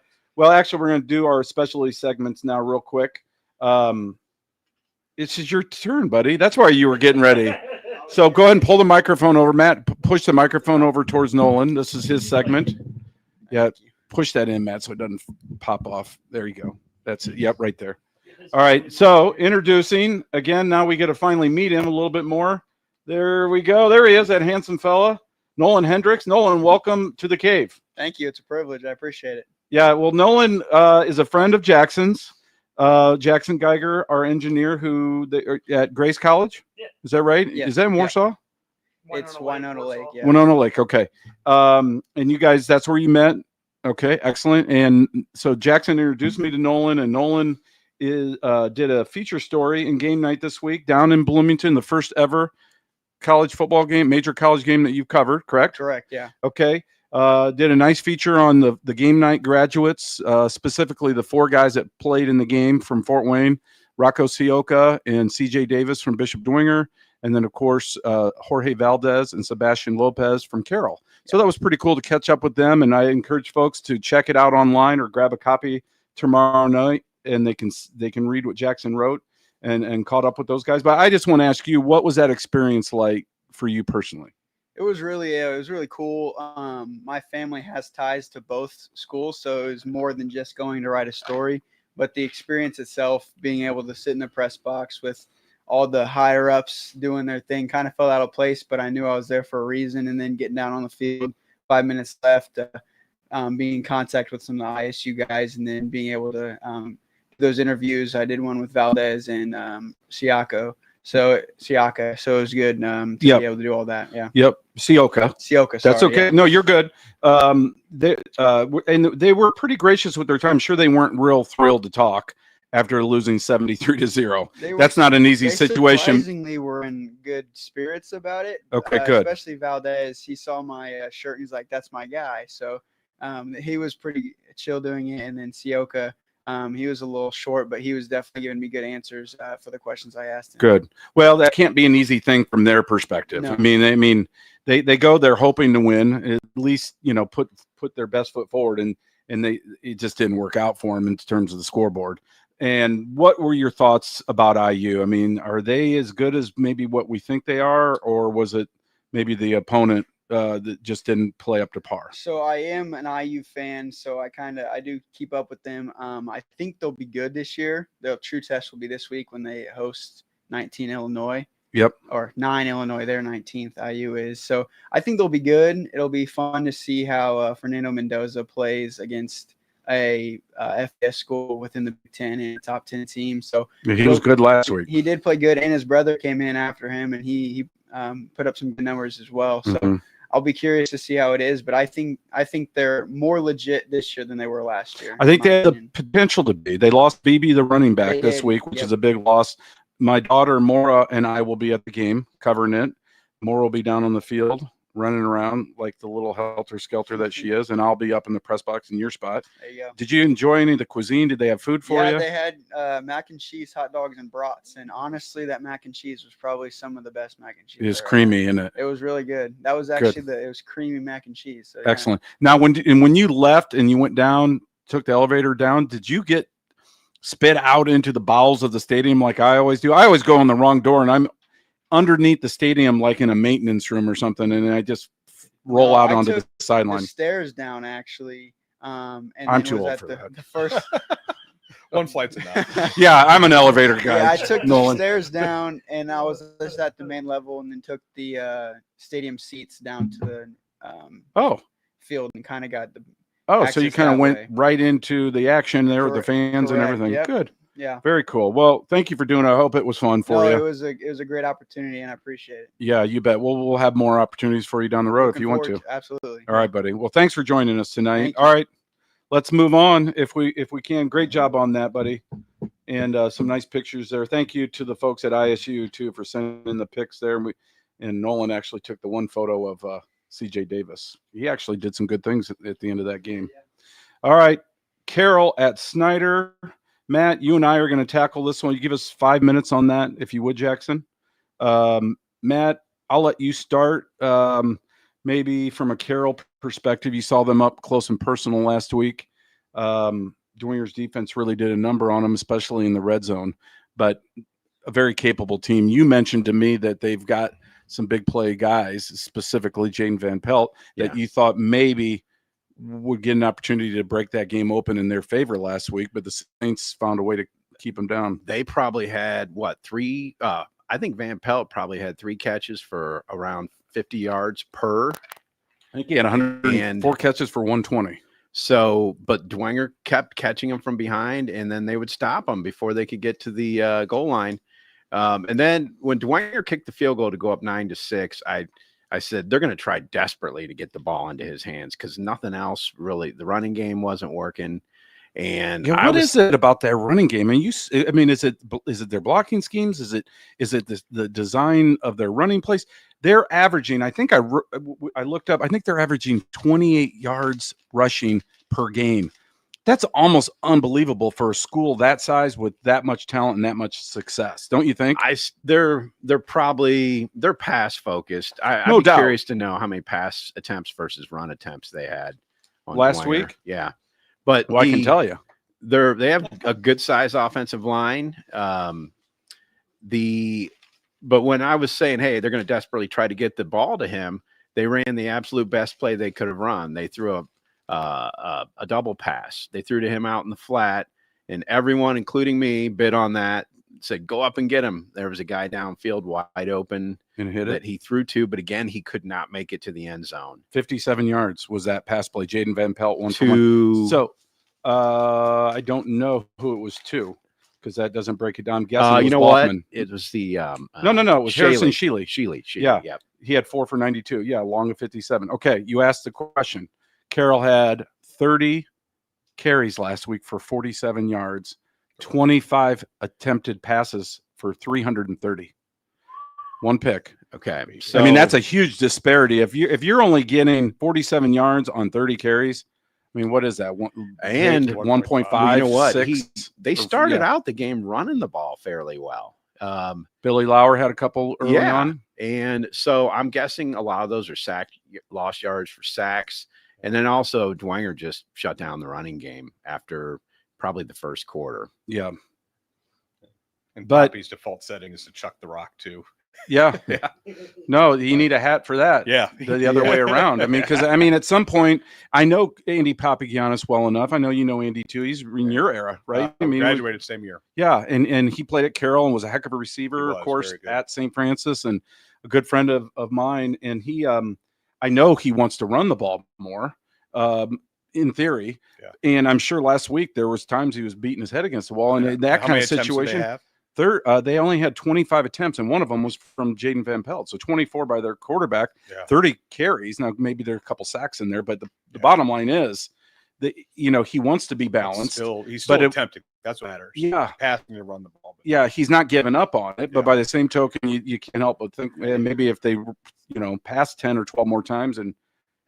actually, we're going to do our specialty segments now real quick. This is your turn, buddy. That's why you were getting ready. So go ahead and pull the microphone over. Matt, push the microphone over towards Nolan. This is his segment. Yeah, push that in, Matt, so it doesn't pop off. There you go. That's it. Yep, right there. All right. So introducing again. Now we get to finally meet him a little bit more. There we go. There he is, that handsome fella, Nolan Hendricks. Nolan, welcome to the cave. Thank you. It's a privilege. I appreciate it. Yeah. Well, Nolan is a friend of Jackson's. Jackson Geiger, our engineer, who at Grace College. Yeah. Is that right? Yeah. Is that in Warsaw? It's Winona Lake. Yeah. Winona Lake. Okay. And you guys, that's where you met. Okay. Excellent. And so Jackson introduced me to Nolan, and Nolan did a feature story in game night this week down in Bloomington, the first ever college football game, major college game that you've covered, correct? Correct. Yeah. Okay. Did a nice feature on the game night graduates, specifically the 4 guys that played in the game from Fort Wayne, Rocco Sioka and CJ Davis from Bishop Dwinger, and then, of course, Jorge Valdez and Sebastian Lopez from Carroll. So that was pretty cool to catch up with them, and I encourage folks to check it out online or grab a copy tomorrow night, and they can read what Jackson wrote and caught up with those guys. But I just want to ask you, what was that experience like for you personally? It was really cool. My family has ties to both schools, so it was more than just going to write a story, but the experience itself, being able to sit in the press box with all the higher ups doing their thing, kind of felt out of place, but I knew I was there for a reason. And then getting down on the field, 5 minutes left, being in contact with some of the ISU guys, and then being able to do those interviews. I did one with Valdez and Siaka. So it was good to be able to do all that. Yeah. Yep. Sioka. That's Sorry, okay. yeah. No, you're good. They were pretty gracious with their time. I'm sure they weren't real thrilled to talk after losing 73-0. That's not an easy situation. Surprisingly, we're in good spirits about it. Okay, good. Especially Valdez. He saw my shirt and he's like, "That's my guy." So he was pretty chill doing it. And then Sioka, he was a little short, but he was definitely giving me good answers for the questions I asked him. Good. Well, that can't be an easy thing from their perspective. No. I mean, they go there hoping to win, at least, put their best foot forward, and it just didn't work out for them in terms of the scoreboard. And what were your thoughts about IU? I mean, are they as good as maybe what we think they are, or was it maybe the opponent that just didn't play up to par? So I am an IU fan, so I do keep up with them. I think they'll be good this year. The true test will be this week when they host 19 Illinois. Yep. Or 9 Illinois. They're 19th. IU is. So I think they'll be good. It'll be fun to see how Fernando Mendoza plays against a FBS school within the Big Ten and a top 10 team. So He was good last week. he did play good, and his brother came in after him, and he put up some good numbers as well. So Mhm. I'll be curious to see how it is, but I think they're more legit this year than they were last year. I think in my they had the opinion. potential to be. They lost BB, the running back, They this did, week, which yep. is a big loss. My daughter, Mora, and I will be at the game covering it. Mora will be down on the field. running around like the little helter skelter that she is, and I'll be up in the press box in your spot. There you go. Did you enjoy any of the cuisine? Did they have food for Yeah, you? they had mac and cheese, hot dogs, and brats. And honestly, that mac and cheese was probably some of the best mac and cheese. It was I ever creamy, had. isn't it? It was really good. That was actually it was creamy mac and cheese. So, yeah. Excellent. Now, when you left and you went down, took the elevator down, did you get spit out into the bowels of the stadium like I always do? I always go in the wrong door, and I'm underneath the stadium like in a maintenance room or something, and I just roll out I onto took the sideline. the stairs down actually. And I'm then too was old at for the, that. the first. One flight's enough. Yeah, I'm an elevator guy. Yeah, I took the Nolan. stairs down, and I was just at the main level, and then took the stadium seats down to the Oh, field, and kind of got the so you access kind of that went way. right into the action there with the fans and Correct, everything. yep. Good. Yeah. Very cool. Well, thank you for doing it. I hope it was fun for No, you. it was a great opportunity, and I appreciate it. Yeah, you bet. We'll have more opportunities for you down the road if Looking you want forward to. Absolutely. All right, buddy. Well, thanks for joining us tonight. Thank you. All right, let's move on if we can. Great job on that, buddy. And some nice pictures there. Thank you to the folks at ISU too for sending the pics there. And Nolan actually took the one photo of CJ Davis. He actually did some good things at the end of that game. All right, Carroll at Snider. Matt, you and I are going to tackle this one. You give us 5 minutes on that, if you would, Jackson. Matt, I'll let you start. Maybe from a Carroll perspective, you saw them up close and personal last week. Dwinger's defense really did a number on them, especially in the red zone, but a very capable team. You mentioned to me that they've got some big play guys, specifically Jaden Van Pelt, that you thought maybe would get an opportunity to break that game open in their favor last week, but the Saints found a way to keep them down. They probably had three? I think Van Pelt probably had 3 catches for around 50 yards per. I think he had 104 catches for 120. So, but Dwinger kept catching them from behind, and then they would stop them before they could get to the goal line. And then when Dwinger kicked the field goal to go up 9-6, I said they're going to try desperately to get the ball into his hands because nothing else really. The running game wasn't working. And what is it about that running game? And is it their blocking schemes? Is it the design of their running plays? They're averaging. I think I looked up. I think they're averaging 28 yards rushing per game. That's almost unbelievable for a school that size with that much talent and that much success. Don't you think? They're pass focused. I'd No be doubt. curious to know how many pass attempts versus run attempps they had on Last Dwinger. week. Yeah, but I can tell you they have a good size offensive line. But when I was saying, hey, they're going to desperately try to get the ball to him, they ran the absolute best play they could have run. They threw a double pass. They threw to him out in the flat, and everyone, including me, bid on that. Said, go up and get him. There was a guy downfield wide open and hit that it. he threw to, but again, he could not make it to the end zone. 57 yards was that pass play. Jaden Van Pelt 1 to So I don't know who it was to because that doesn't break it down. I'm guessing it was you know Baughman. what? It was the No. It was Harrison Shealy. Shealy. Yeah. Yep. He had 4 for 92. Yeah, long of 57. Okay, you asked the question. Carroll had 30 carries last week for 47 yards, 25 attempted passes for 330. 1 pick. Okay. So I mean, that's a huge disparity. If you're only getting 47 yards on 30 carries, I mean, what is that? 1.5. Well, you know what? 6, they started out the game running the ball fairly well. Billy Lauer had a couple early on. And so I'm guessing a lot of those are lost yards for sacks. And then also Dwinger just shut down the running game after probably the first quarter. Yeah. And But- Poppy's default setting is to chuck the rock too. Yeah. Yeah. No, you need a hat for that. Yeah. The other way around. I mean, because at some point, I know Andy Papagiannis well enough. I know you know Andy too. He's in your era, right? I mean, graduated same year. yeah, and he played at Carroll and was a heck of a receiver, He was, of course, very good. at St. Francis, and a good friend of mine. And he, I know he wants to run the ball more, in theory. Yeah. And I'm sure last week there was times he was beating his head against the wall, and Yeah. in that How kind many of attempts did they situation. have? They only had 25 attempts, and one of them was from Jaden Van Pelt. So 24 by their quarterback, Yeah. 30 carries. Now, maybe there are a couple sacks in there, but the bottom line is that, he wants to be balanced. He's still but attempting. That's what matters. Yeah. Passing to run the ball. Yeah, he's not giving up on it, but Yeah. by the same token, you can't help but think maybe if they, pass 10 or 12 more times and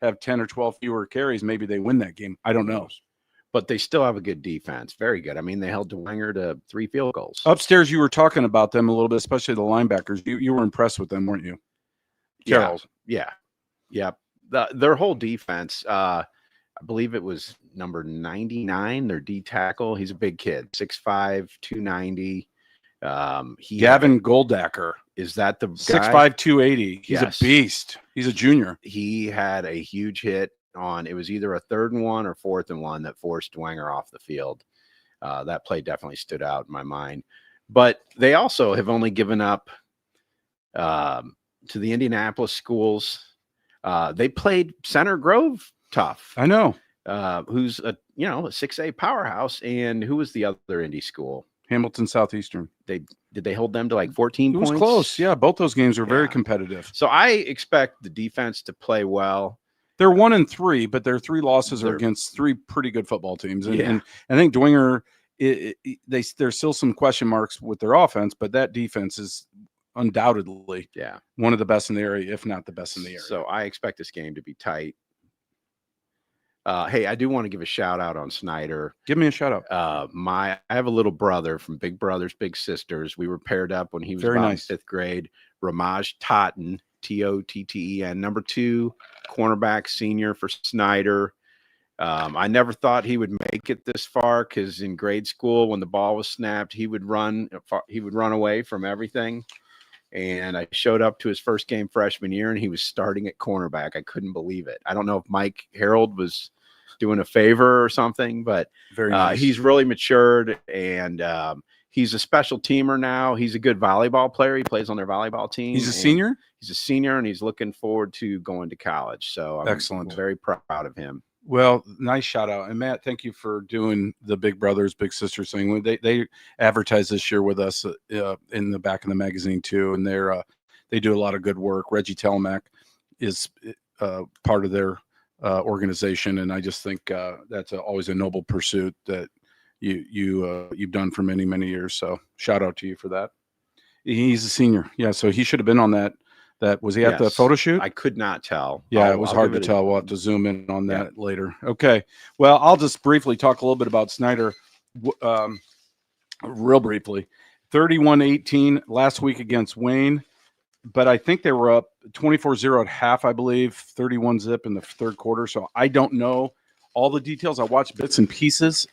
have 10 or 12 fewer carries, maybe they win that game. I don't know. But they still have a good defense. Very good. I mean, they held Dwinger to 3 field goals. Upstairs, you were talking about them a little bit, especially the linebackers. You were impressed with them, weren't you? Carroll. Yeah. Their whole defense, I believe it was number 99, their D tackle. He's a big kid, 6'5", 290. Gavin Goldacker. Is that the guy? 6'5", 280. He's Yes. a beast. He's a junior. He had a huge hit on, it was either a 3rd and 1 or 4th and 1 that forced Dwinger off the field. That play definitely stood out in my mind. But they also have only given up to the Indianapolis schools. They played Center Grove tough. I know. Who's a 6A powerhouse, and who was the other Indy school? Hamilton Southeastern. Did they hold them to like 14 It points? was close. Yeah, both those games were very Yeah. competitive. So I expect the defense to play well. They're 1-3, but their 3 losses are They're- against 3 pretty good football teams. And, Yeah. and I think Dwinger, there's still some question marks with their offense, but that defense is undoubtedly one of the best in the area, if not the best in the area. So I expect this game to be tight. Hey, I do want to give a shout out on Snider. Give me a shout out. I have a little brother from Big Brothers Big Sisters. We were paired up when he was Very about nice. in 5th grade. Ramaj Totten, Totten, number 2 cornerback, senior for Snider. I never thought he would make it this far because in grade school, when the ball was snapped, he would run away from everything. And I showed up to his first game freshman year, and he was starting at cornerback. I couldn't believe it. I don't know if Mike Harold was doing a favor or something, but Very nice. he's really matured, and he's a special teamer now. He's a good volleyball player. He plays on their volleyball team. He's a and senior? He's a senior, and he's looking forward to going to college. So I'm Excellent. very proud of him. Well, nice shout out. And Matt, thank you for doing the Big Brothers, Big Sisters thing. They advertised this year with us in the back of the magazine too. And they do a lot of good work. Reggie Telemack is part of their organization. And I just think that's always a noble pursuit that you've done for many, many years. So shout out to you for that. He's a senior. Yeah. So he should have been on that. Was he at the Yes. photo shoot? I could not tell. Yeah, it was hard to tell. We'll have to zoom in on that later. Okay. Well, I'll just briefly talk a little bit about Snider, real briefly. 31-18 last week against Wayne, but I think they were up 24-0 at half, I believe, 31-0 in the 3rd quarter. So I don't know all the details. I watched bits and pieces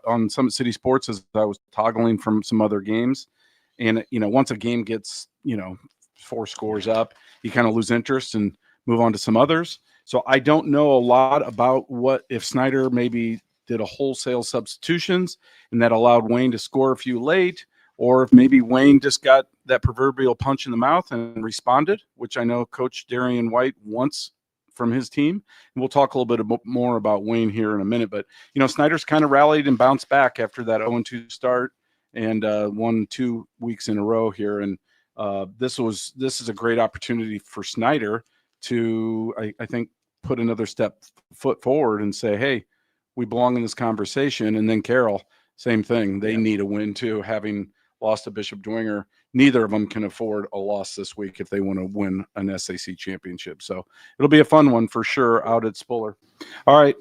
on Summit City Sports as I was toggling from some other games. And, once a game gets, 4 scores up, you kind of lose interest and move on to some others. So I don't know a lot about what if Snider maybe did a wholesale substitutions and that allowed Wayne to score a few late, or if maybe Wayne just got that proverbial punch in the mouth and responded, which I know Coach Darian White wants from his team. And we'll talk a little bit more about Wayne here in a minute. But, Snider's kind of rallied and bounced back after that 0-2 start and won 2 weeks in a row here. And this is a great opportunity for Snider to, I think, put another foot forward and say, hey, we belong in this conversation. And then Carroll, same thing. They need a win too, having lost to Bishop Dwinger. Neither of them can afford a loss this week if they want to win an SAC championship. So it'll be a fun one for sure out at Spuller. All right,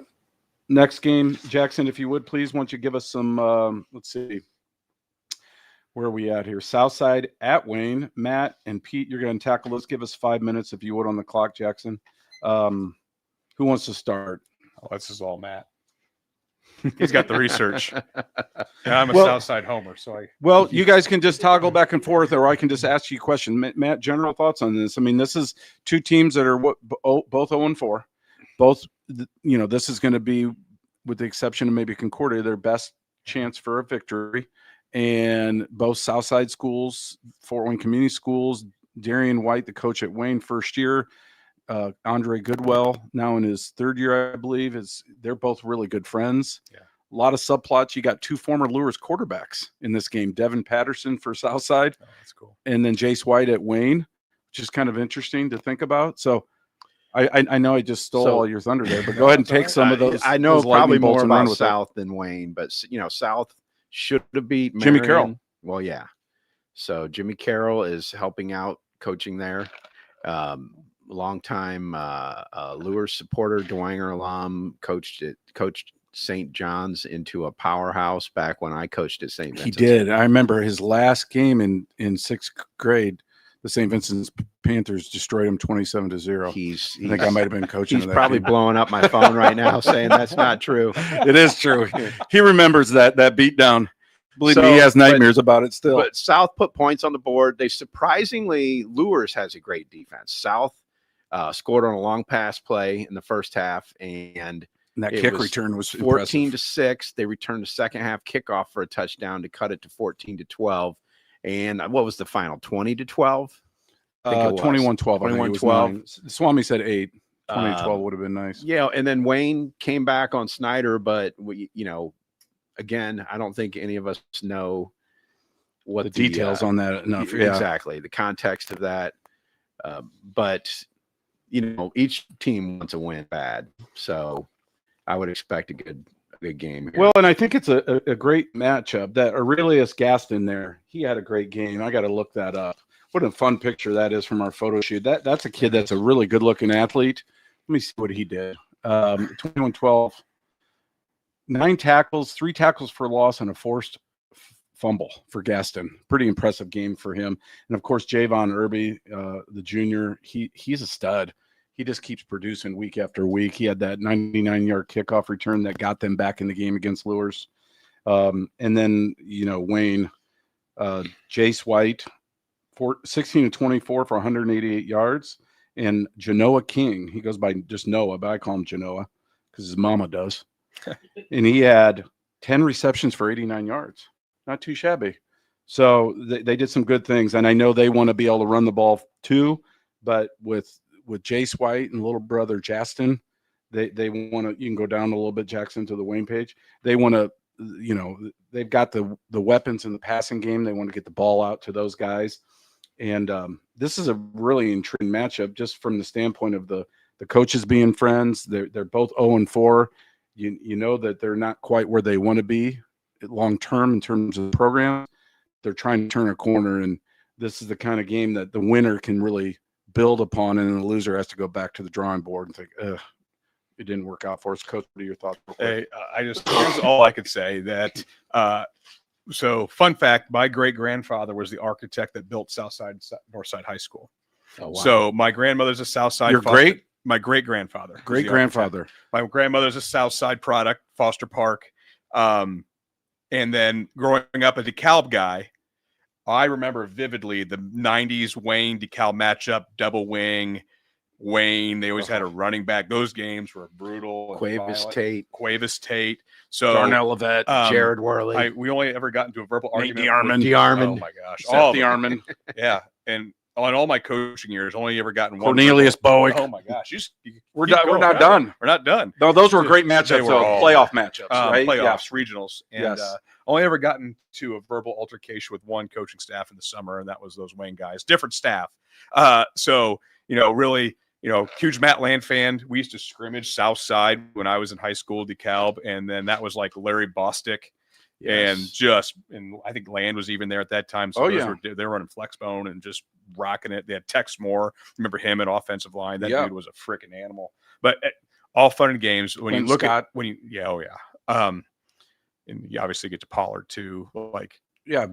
next game, Jackson, if you would please, why don't you give us some, let's see. Where are we at here? Southside at Wayne. Matt and Pete, you're going to tackle this. Give us 5 minutes, if you would, on the clock, Jackson. Who wants to start? Oh, this is all Matt. He's got the research. And I'm a Well- Southside homer, so Well, you guys can just toggle back and forth, or I can just ask you a question. Matt, general thoughts on this? I mean, this is 2 teams that are both 0-4. Both, this is going to be, with the exception of maybe Concordia, their best chance for a victory. And both Southside schools, Fort Wayne Community Schools, Darian White, the coach at Wayne, first year, Andre Goodwell, now in his 3rd year, I believe, they're both really good friends. Yeah. A lot of subplots. You got 2 former Lures quarterbacks in this game, Devin Patterson for Southside, that's cool. and then Jace White at Wayne, which is kind of interesting to think about. So I know I just stole all your thunder there, but go ahead and take some of those. I know those probably lightning bolts more and run about with it. South than Wayne, but South should have beat Jimmy Marion. Carroll. Well, yeah. So Jimmy Carroll is helping out coaching there. Longtime Lures supporter, Dwinger alum, coached St. John's into a powerhouse back when I coached at St. Vincent's. He did. I remember his last game in sixth grade. The St. Vincent's Panthers destroyed him 27-0. I think I might have been coaching. He's that probably game. blowing up my phone right now, saying that's not true. It is true. He remembers that beatdown. Believe me, So, he has nightmares about it still. But South put points on the board. They surprisingly, Lures has a great defense. South scored on a long pass play in the first half, and that it kick was return was 14-6. They returned the second half kickoff for a touchdown to cut it to 14-12. And what was the final? 20-12? 21-12. 21-12. Swami said 8. 20-12 would have been nice. Yeah, and then Wayne came back on Snider, but again, I don't think any of us know what The details on that enough. Yeah. Exactly, the context of that. But each team wants to win bad, so I would expect a good game here. Well, and I think it's a great matchup. That Aurelius Gaston there, he had a great game. I got to look that up. What a fun picture that is from our photo shoot. That's a kid that's a really good looking athlete. Let me see what he did. 21-12, 9 tackles, 3 tackles for loss, and a forced fumble for Gaston. Pretty impressive game for him. And of course, Javon Irby, the junior, he's a stud. He just keeps producing week after week. He had that 99-yard kickoff return that got them back in the game against Lures. And then, Wayne, Jace White, 16-24 for 188 yards. And Genoa King, he goes by just Noah, but I call him Genoa because his mama does. And he had 10 receptions for 89 yards. Not too shabby. So they did some good things. And I know they want to be able to run the ball too, but with Jace White and little brother Justin, they want to, you can go down a little bit, Jackson, to the Wayne page. They want to, they've got the weapons in the passing game. They want to get the ball out to those guys. And this is a really intriguing matchup just from the standpoint of the coaches being friends. They're both 0-4. You know that they're not quite where they want to be long term in terms of the program. They're trying to turn a corner, and this is the kind of game that the winner can really build upon, and the loser has to go back to the drawing board and think, it didn't work out for us. Coach, what are your thoughts? Hey, here's all I could say that so fun fact, my great-grandfather was the architect that built Southside Northside High School. Oh, wow. So my grandmother's a Southside. My great-grandfather. Great-grandfather. My grandmother's a Southside product, Foster Park. And then growing up a DeKalb guy, I remember vividly the 90s Wayne DeKalb matchup, double wing, Wayne. They always had a running back. Those games were brutal. Cuevas Tate. So Darnell Levette, Jared Worley. We only ever got into a verbal Nate argument. DeArmond. Oh my gosh. Seth DeArmond. Yeah. And on all my coaching years, only ever gotten one. Cornelius Bowick. Oh my gosh. We're not done. We're not done. No, those were great matchups. They were all playoff matchups, right? Playoffs, regionals. And Yes. only ever gotten to a verbal altercation with one coaching staff in the summer, and that was those Wayne guys. Different staff. So, really, huge Matt Land fan. We used to scrimmage Southside when I was in high school, DeKalb, and then that was like Larry Bostick. Yes. And I think Land was even there at that time. So they were running Flexbone and just rocking it. They had Tex Moore. Remember him at offensive line? That dude was a freaking animal. But all fun and games when you look at and you obviously get to Pollard too.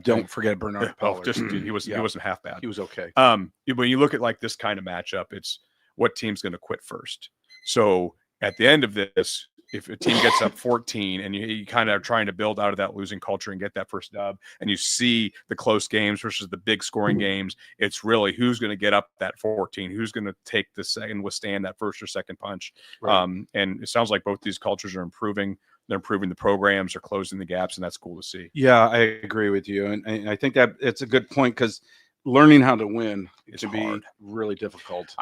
Don't forget Bernard Pollard. He wasn't half bad. He was okay. When you look at like this kind of matchup, it's what team's going to quit first. So at the end of this, if a team gets up 14 and you kind of are trying to build out of that losing culture and get that first dub, and you see the close games versus the big scoring games, it's really who's going to get up that 14, who's going to take the second, withstand that first or second punch. Right. And it sounds like both these cultures are improving. They're improving the programs, are closing the gaps, and that's cool to see. Yeah, I agree with you. And I think that it's a good point because learning how to win can be really difficult.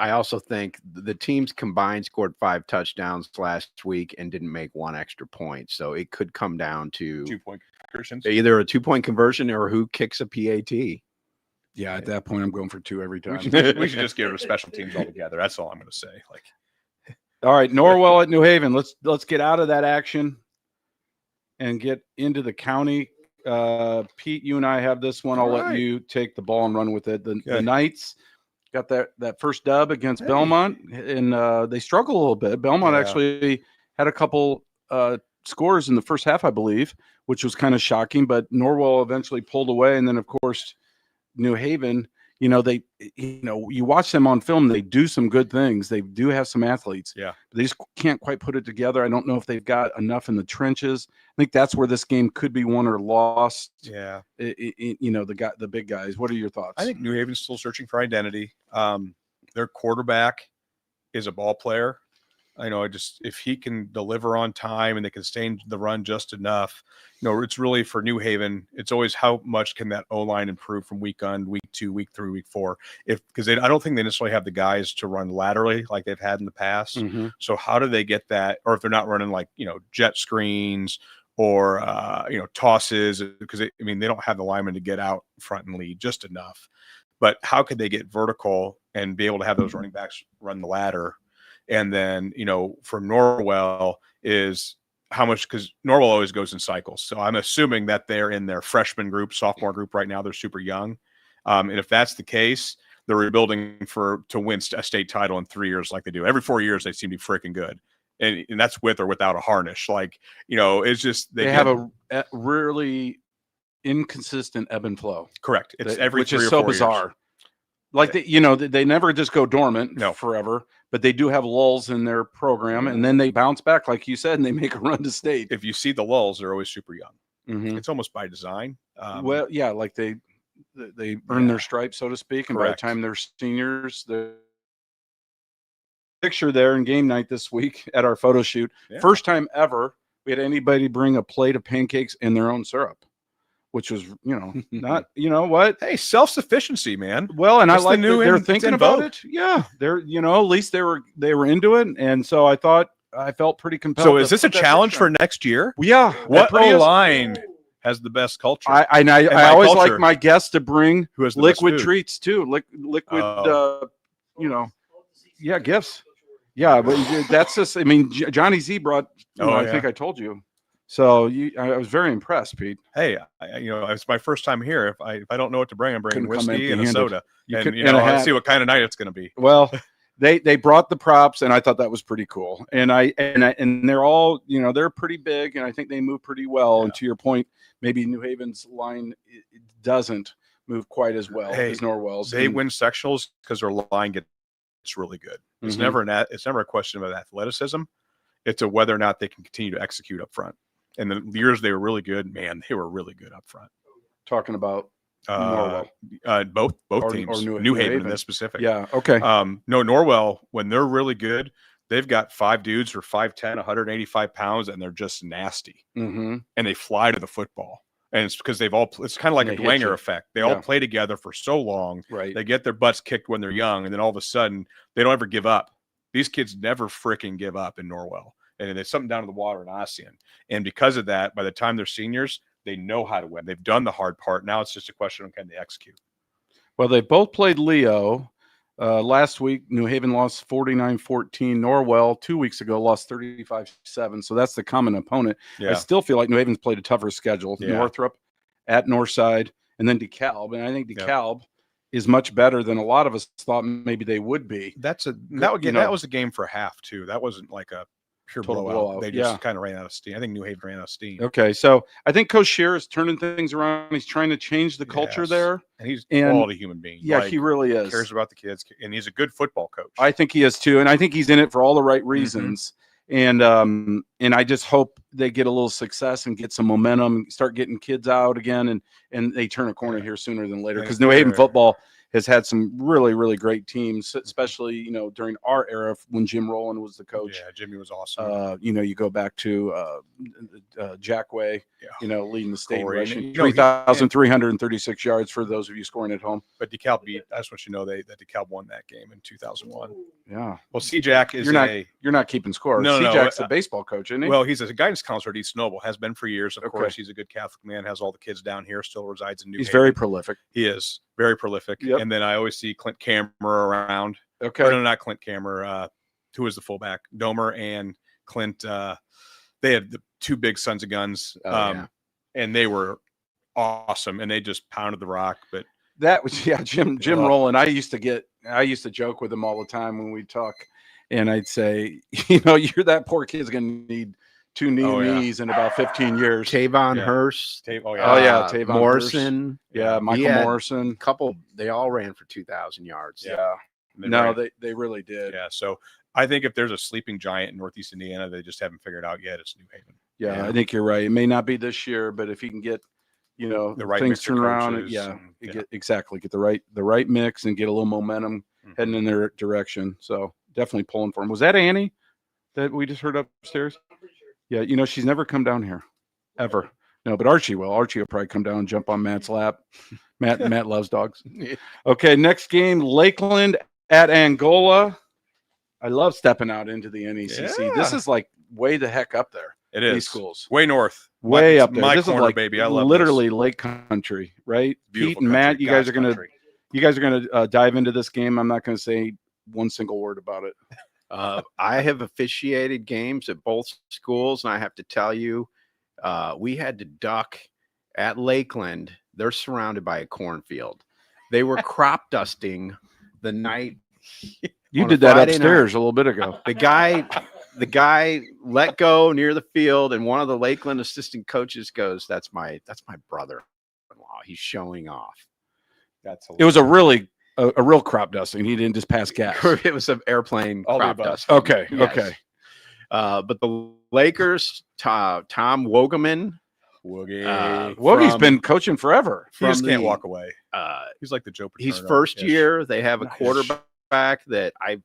I also think the teams combined scored 5 touchdowns last week and didn't make 1 extra point. So it could come down to 2-point conversions, either a 2-point conversion or who kicks a PAT. Yeah, at that point, I'm going for 2 every time. We should just get rid of special teams altogether. That's all I'm going to say. All right, Norwell at New Haven. Let's get out of that action. and get into the county. Pete, you and I have this one. I'll All let right. you take the ball and run with it. The Okay. Knights got that first dub against Belmont, and they struggled a little bit. Belmont Yeah. actually had a couple scores in the first half, I believe, which was kind of shocking. But Norwell eventually pulled away, and then of course New Haven. You watch them on film. They do some good things. They do have some athletes. Yeah. But they just can't quite put it together. I don't know if they've got enough in the trenches. I think that's where this game could be won or lost. Yeah. The big guys. What are your thoughts? I think New Haven's still searching for identity. Their quarterback is a ball player. If he can deliver on time and they can stay in the run just enough, it's really for New Haven. It's always how much can that O-line improve from week 1, week 2, week 3, week 4. Because I don't think they necessarily have the guys to run laterally like they've had in the past. Mm-hmm. So how do they get that? Or if they're not running jet screens or tosses, because they don't have the linemen to get out front and lead just enough. But how could they get vertical and be able to have those running backs run the ladder? And then, from Norwell is how much, because Norwell always goes in cycles. So I'm assuming that they're in their freshman group, sophomore group right now. They're super young. And if that's the case, they're rebuilding to win a state title in 3 years like they do. Every 4 years, they seem to be freaking good. And that's with or without a harness. It's just they have a really inconsistent ebb and flow. Correct. It's every which 3 is or so 4 bizarre. years. Like they never just go dormant forever, but they do have lulls in their program, and then they bounce back, like you said, and they make a run to state. If you see the lulls, they're always super young. Mm-hmm. It's almost by design. Like they earn their stripes, so to speak, and Correct. by the time they're seniors, the picture there in game night this week at our photo shoot, first time ever we had anybody bring a plate of pancakes and their own syrup. Which was, not, what? Hey, self-sufficiency, man. Well, and That's I like the new they're in thinking about vogue. it. Yeah, they're, at least they were into it, and so I felt pretty compelled. So, is this a challenge for next year? Yeah. What O-line has the best culture? I always like my guests to bring who has the liquid best food? treats too, liquid, gifts. Yeah, but that's just. I mean, Johnny Z brought. I think I told you. So I was very impressed, Pete. Hey, it's my first time here. If I don't know what to bring, I'm bringing whiskey and a soda, and I'll see what kind of night it's going to be. Well, they brought the props, and I thought that was pretty cool. And they're all they're pretty big, and I think they move pretty well. Yeah. And to your point, maybe New Haven's line doesn't move quite as well as Norwell's. They win sectionals because their line gets really good. It's never a question of athleticism. It's a whether or not they can continue to execute up front. And the years they were really good, man, they were really good up front. Talking about Norwell, both teams, or New Haven in this specific. Yeah, okay. No, Norwell, when they're really good, they've got 5 dudes who are 5'10", 185 pounds, and they're just nasty. Mm-hmm. And they fly to the football. And it's because it's kind of like a Dwinger effect. They all play together for so long. Right. They get their butts kicked when they're young, and then all of a sudden, they don't ever give up. These kids never freaking give up in Norwell. And there's something down to the water in ASEAN. And because of that, by the time they're seniors, they know how to win. They've done the hard part. Now it's just a question of can they execute. Well, they both played Leo. Last week, New Haven lost 49-14. Norwell 2 weeks ago lost 35-7. So that's the common opponent. Yeah. I still feel like New Haven's played a tougher schedule. Yeah. Northrop at Northside, and then DeKalb. And I think DeKalb is much better than a lot of us thought maybe they would be. That was a game for a half too. That wasn't like a pure blowout. They just kind of ran out of steam. I think New Haven ran out of steam. Okay, so I think Coach Scheer is turning things around. He's trying to change the culture there. And he's a quality human being. Yeah, he really is. Cares about the kids, and he's a good football coach. I think he is too, and I think he's in it for all the right reasons. Mm-hmm. And I just hope they get a little success and get some momentum, start getting kids out again, and they turn a corner here sooner than later. Because New Haven football has had some really, really great teams, especially, during our era when Jim Rowland was the coach. Yeah, Jimmy was awesome. You go back to Jackway, leading the state rushing 3,336 yards for those of you scoring at home. But DeKalb I just want you to know that DeKalb won that game in 2001. Yeah. Well, C-Jack is you're not keeping score. No, C-Jack's a baseball coach, isn't he? Well, he's a guidance counselor at East Noble, has been for years. Of course, he's a good Catholic man, has all the kids down here, still resides in New Haven. He's very prolific. He is very prolific. Yep. And then I always see Clint Kammer around. Okay. Or no, not Clint Kammer. Who is the fullback? Domer and Clint. they had the 2 big Sons of Guns, and they were awesome, and they just pounded the rock. But that was Jim Rowland. I used to joke with him all the time when we talk, and I'd say, you're that poor kid's gonna need 2 knees in about 15 years. Tavon Hurst. Tavon Morrison. Hurst. Michael Morrison. Couple. They all ran for 2,000 yards. Yeah. They really did. Yeah. So I think if there's a sleeping giant in Northeast Indiana, they just haven't figured out yet. It's New Haven. Yeah, I think you're right. It may not be this year, but if he can get, the right things turn around, get the right mix and get a little momentum heading in their direction. So definitely pulling for him. Was that Annie that we just heard upstairs? Yeah, she's never come down here, ever. No, but Archie will. Archie will probably come down and jump on Matt's lap. Matt loves dogs. Okay, next game, Lakeland at Angola. I love stepping out into the NECC. Yeah. This is like way the heck up there. It is. These schools. Way north. Way up there. My this corner, is like baby. I love literally Lake Country, right? Beautiful Pete and Matt, country. you guys are God's gonna dive into this game. I'm not gonna say one single word about it. I have officiated games at both schools, and I have to tell you, we had to duck at Lakeland. They're surrounded by a cornfield. They were crop dusting the night. You did that upstairs a little bit ago. The guy let go near the field, and one of the Lakeland assistant coaches goes, "That's my brother-in-law. He's showing off." It was a real crop dusting. He didn't just pass gas. It was an airplane crop dusting. Okay. Yes. Okay. But the Lakers, Tom Wogeman. Wogie's been coaching forever. He just can't walk away. He's like the Joe Paterno. He's first year. They have a quarterback that I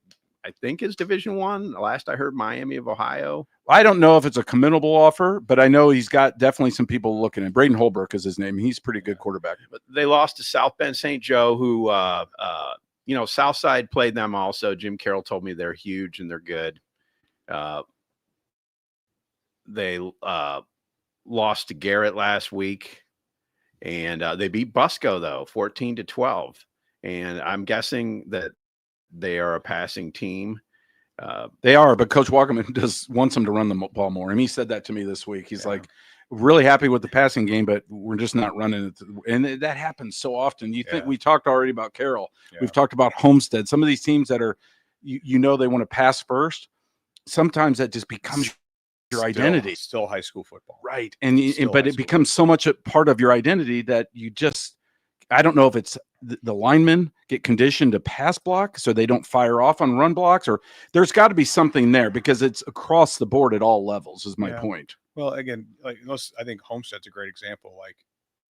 think is Division I. Last I heard, Miami of Ohio. I don't know if it's a commendable offer, but I know he's got definitely some people looking at. Braden Holbrook is his name. He's a pretty good quarterback. But they lost to South Bend St. Joe, who Southside played them also. Jim Carroll told me they're huge and they're good. They lost to Garrett last week, and they beat Busco though 14-12. And I'm guessing that they are a passing team. They are, but Coach Walkerman wants them to run the ball more. And he said that to me this week. He's like, really happy with the passing game, but we're just not running it. And that happens so often. You think we talked already about Carroll. Yeah. We've talked about Homestead. Some of these teams that are, they want to pass first. Sometimes that just becomes your identity. Still high school football. Right. But it becomes so much a part of your identity that you just, I don't know if it's the linemen get conditioned to pass block so they don't fire off on run blocks, or there's got to be something there because it's across the board at all levels is my point. Well, again, I think Homestead's a great example. Like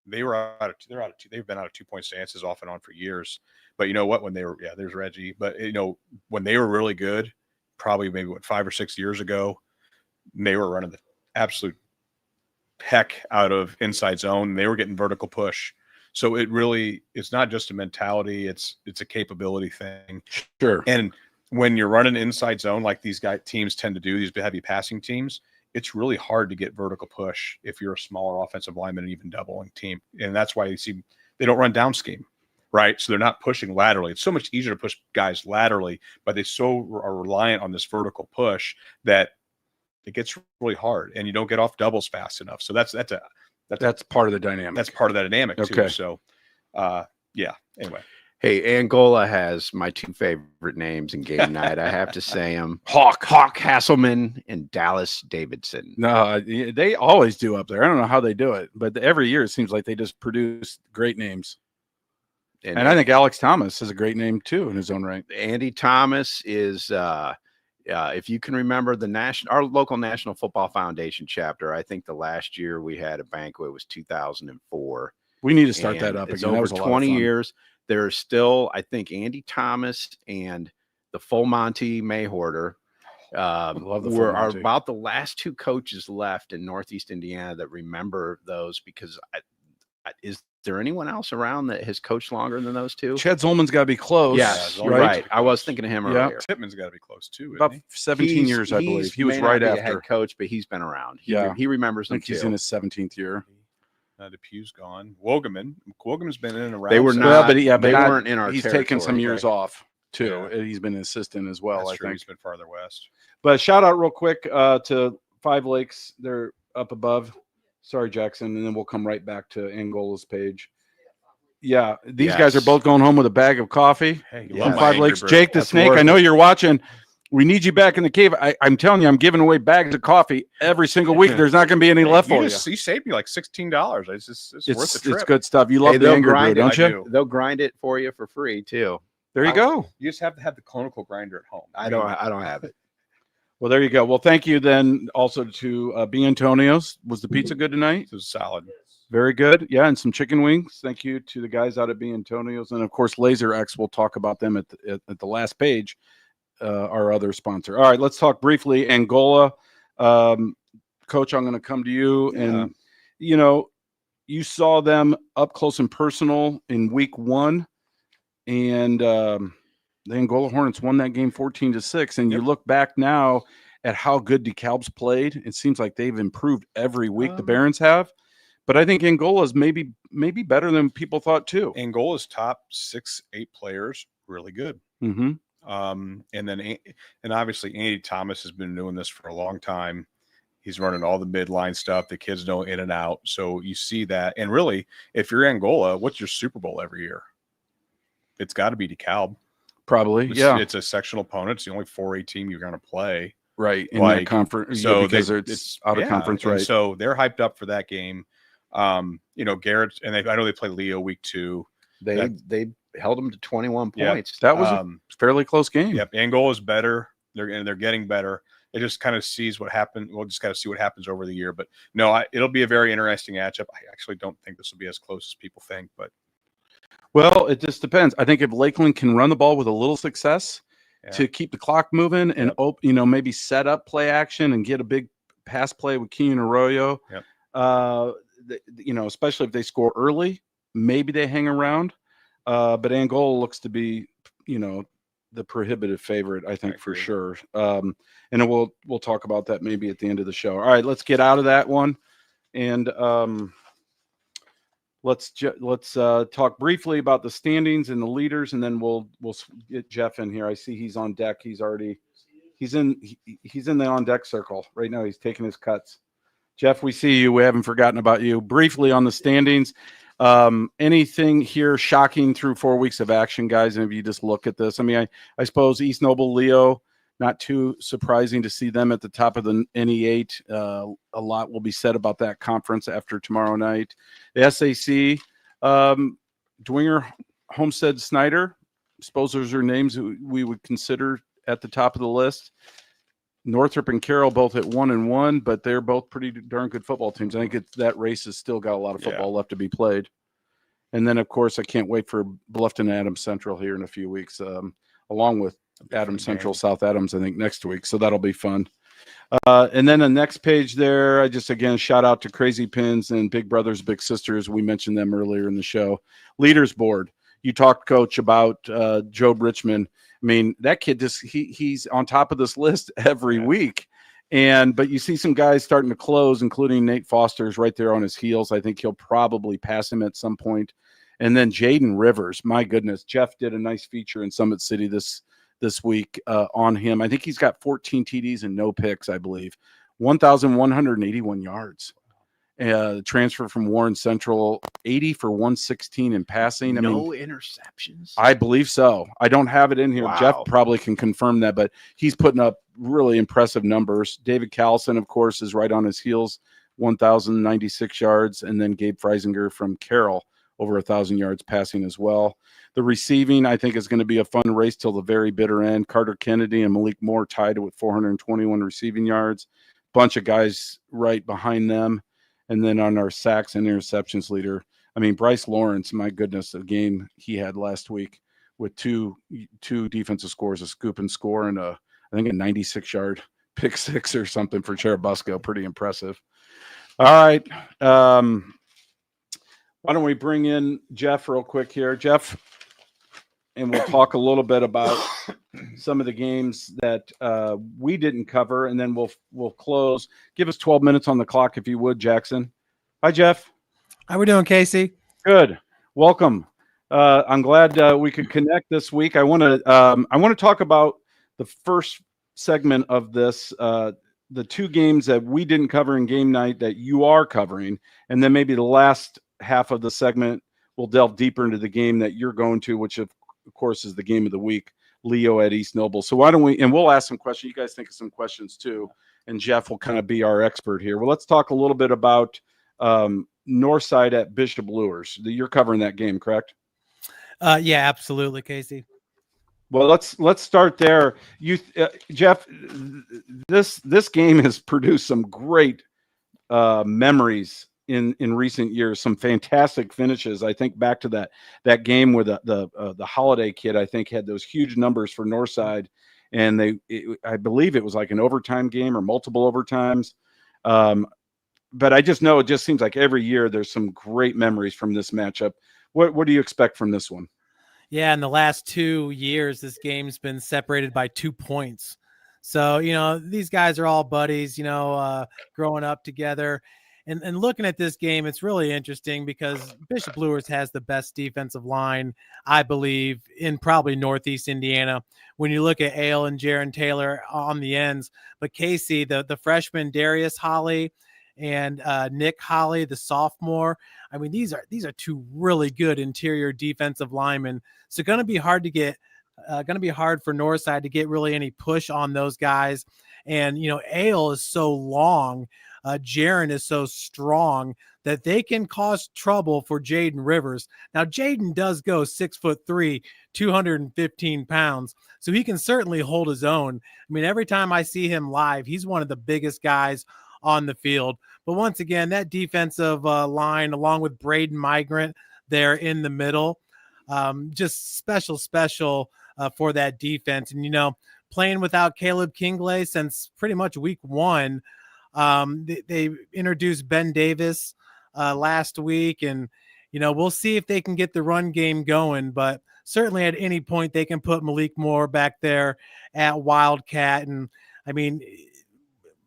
they've been out of 2-point stances off and on for years. But you know what? When they were, there's Reggie. But when they were really good, probably maybe 5 or 6 years ago, they were running the absolute heck out of inside zone. They were getting vertical push. So it's not just a mentality, it's a capability thing. Sure. And when you're running inside zone like these teams tend to do, these heavy passing teams, it's really hard to get vertical push if you're a smaller offensive lineman and even doubling team. And that's why you see they don't run down scheme, right? So they're not pushing laterally. It's so much easier to push guys laterally, but they are reliant on this vertical push that it gets really hard and you don't get off doubles fast enough. So that's part of the dynamic. That's part of that dynamic too. Okay. So, anyway. Hey, Angola has my 2 favorite names in game night. I have to say them. Hawk Hasselman and Dallas Davidson. No, they always do up there. I don't know how they do it, but every year it seems like they just produce great names. And I think Alex Thomas is a great name too in his own right. Andy Thomas is if you can remember our local National Football Foundation chapter, I think the last year we had a banquet was 2004. We need to start that up again. That Over was 20 years. There's still, I think, Andy Thomas and the full Monty Mayhorter are about the last 2 coaches left in Northeast Indiana that remember those, because is there anyone else around that has coached longer than those 2? Chad Zolman's got to be close. Yes, right. I was thinking of him earlier. Tipman's got to be close too. About 17 years, I believe. He was right after head coach, but he's been around. He remembers them. I think he's in his 17th year. DePue's gone. Wogeman's been in and around. They were not, but they weren't in our. He's taken some years off too. Yeah. He's been an assistant as well. That's I true. think He's been farther west. But shout out real quick to Five Lakes, they're up above. Sorry, Jackson, and then we'll come right back to Angola's page. Yeah, these guys are Yes. both going home with a bag of coffee. Hey, you Yeah. love From my Five Angry Lakes. Brew. Jake the That's Snake, worth I know it. you're watching. We need you back in the cave. I'm telling you, I'm giving away bags of coffee every single week. There's not going to be any left for you. You saved me like $16. It's worth the It's trip. good stuff. You love Hey, the they'll Angry Brew, grind it. don't I you? do. They'll grind it for you for free too. There you go. You just have to have the conical grinder at home. I don't have it. Well, there you go. Well, thank you then also to B. Antonio's. Was the pizza good tonight? It was solid. Very good. Yeah, and some chicken wings. Thank you to the guys out at B. Antonio's. And, of course, Laser X. We'll talk about them at the last page, our other sponsor. All right, let's talk briefly Angola. Coach, I'm going to come to you. Yeah. And, you saw them up close and personal in week 1. And the Angola Hornets won that game 14-6. And you look back now at how good DeKalb's played. It seems like they've improved every week. The Barons have. But I think Angola is maybe better than people thought too. Angola's top 6-8 players really good. Mm-hmm. And obviously Andy Thomas has been doing this for a long time. He's running all the midline stuff. The kids know in and out. So you see that. And really, if you're Angola, what's your Super Bowl every year? It's got to be DeKalb. Probably, It's a sectional opponent. It's the only 4A team you're going to play. Right in that conference. So because it's out of conference, right? So they're hyped up for that game. Garrett, and I know they play Leo week 2. They held them to 21 points. That was a fairly close game. Yep, Angola's better. They're getting better. It just kind of sees what happened. We'll just kind of see what happens over the year. But no, it'll be a very interesting matchup. I actually don't think this will be as close as people think. But well, it just depends. I think if Lakeland can run the ball with a little success to keep the clock moving and maybe set up play action and get a big pass play with Keenan Arroyo. Yep. Especially if they score early, maybe they hang around. But Angola looks to be, the prohibitive favorite, I think, for sure. And then we'll talk about that maybe at the end of the show. All right, let's get out of that one, and let's talk briefly about the standings and the leaders, and then we'll get Jeff in here. I see he's on deck. He's in the on deck circle right now. He's taking his cuts. Jeff, we see you. We haven't forgotten about you. Briefly on the standings. Anything here shocking through 4 weeks of action, guys? And if you just look at this, I suppose East Noble, Leo, not too surprising to see them at the top of the NE8. A lot will be said about that conference after tomorrow night. The SAC, Dwinger, Homestead, Snider. I suppose those are names that we would consider at the top of the list. Northrop and Carroll both at 1-1, but they're both pretty darn good football teams. I think that race has still got a lot of football left to be played. And then, of course, I can't wait for Bluffton Adams Central here in a few weeks, along with Adams Central, South Adams, I think, next week. So that'll be fun. And then the next page there, I just, again, shout out to Crazy Pins and Big Brothers, Big Sisters. We mentioned them earlier in the show. Leaders Board. You talked, Coach, about Job Richmond. That kid he's on top of this list every week. But you see some guys starting to close, including Nate Foster's right there on his heels. I think he'll probably pass him at some point. And then Jaden Rivers, my goodness, Jeff did a nice feature in Summit City this week on him. I think he's got 14 TDs and no picks, I believe. 1,181 yards. Transfer from Warren Central, 80 for 116 in passing. No interceptions. I believe so. I don't have it in here. Wow. Jeff probably can confirm that, but he's putting up really impressive numbers. David Callison, of course, is right on his heels, 1,096 yards, and then Gabe Freisinger from Carroll, over 1,000 yards passing as well. The receiving, I think, is going to be a fun race till the very bitter end. Carter Kennedy and Malik Moore tied with 421 receiving yards. Bunch of guys right behind them. And then on our sacks and interceptions leader, Bryce Lawrence, my goodness, the game he had last week with two defensive scores, a scoop and score, and I think a 96-yard pick six or something for Cherubusco. Pretty impressive. All right. Why don't we bring in Jeff real quick here? Jeff, and we'll talk a little bit about some of the games that we didn't cover, and then we'll close. Give us 12 minutes on the clock, if you would, Jackson. Hi, Jeff. How we doing, Casey? Good. Welcome. I'm glad we could connect this week. I want to talk about the first segment of this the two games that we didn't cover in game night that you are covering, and then maybe the last half of the segment we'll delve deeper into the game that you're going to, which of course is the game of the week, Leo at East Noble. So why don't we, and we'll ask some questions. You guys think of some questions too, and Jeff will kind of be our expert here. Well, let's talk a little bit about Northside at Bishop Lures. You're covering that game, correct? Yeah, absolutely, Casey. Well, let's start there. Jeff, this game has produced some great memories in recent years. Some fantastic finishes. I think back to that game where the Holiday kid, I think, had those huge numbers for Northside, and I believe it was like an overtime game or multiple overtimes. But I just know it just seems like every year there's some great memories from this matchup. What do you expect from this one? Yeah, in the last 2 years, this game's been separated by 2 points. So, these guys are all buddies, growing up together. And looking at this game, it's really interesting because Bishop Lures has the best defensive line, I believe, in probably Northeast Indiana. When you look at Ale and Jaron Taylor on the ends, but Casey, the freshman Darius Holly and Nick Holly, the sophomore. I mean, these are two really good interior defensive linemen. So going to be hard for Northside to get really any push on those guys. And Ale is so long. Jaron is so strong that they can cause trouble for Jaden Rivers. Now, Jaden does go 6'3", 215 pounds, so he can certainly hold his own. I mean, every time I see him live, he's one of the biggest guys on the field. But once again, that defensive line, along with Braden Migrant there in the middle, just special for that defense. And, playing without Caleb Kingley since pretty much week 1, they introduced Ben Davis last week, and we'll see if they can get the run game going, but certainly at any point they can put Malik Moore back there at Wildcat. And I mean,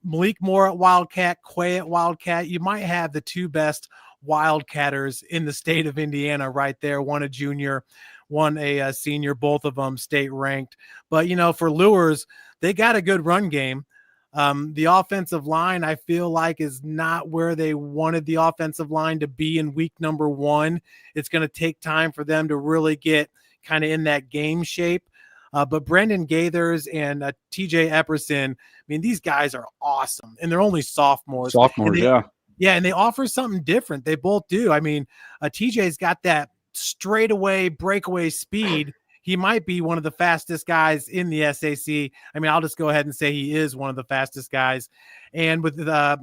Malik Moore at Wildcat, Quay at Wildcat, you might have the 2 best Wildcatters in the state of Indiana right there, one a junior, one a senior, both of them state ranked. But for Lures, they got a good run game. The offensive line, I feel like, is not where they wanted the offensive line to be in week number 1. It's going to take time for them to really get kind of in that game shape. But Brendan Gaithers and TJ Epperson, I mean, these guys are awesome, and they're only sophomores. Yeah. Yeah, and they offer something different. They both do. I mean, TJ's got that straightaway breakaway speed. He might be one of the fastest guys in the SAC. I mean, I'll just go ahead and say he is one of the fastest guys. And with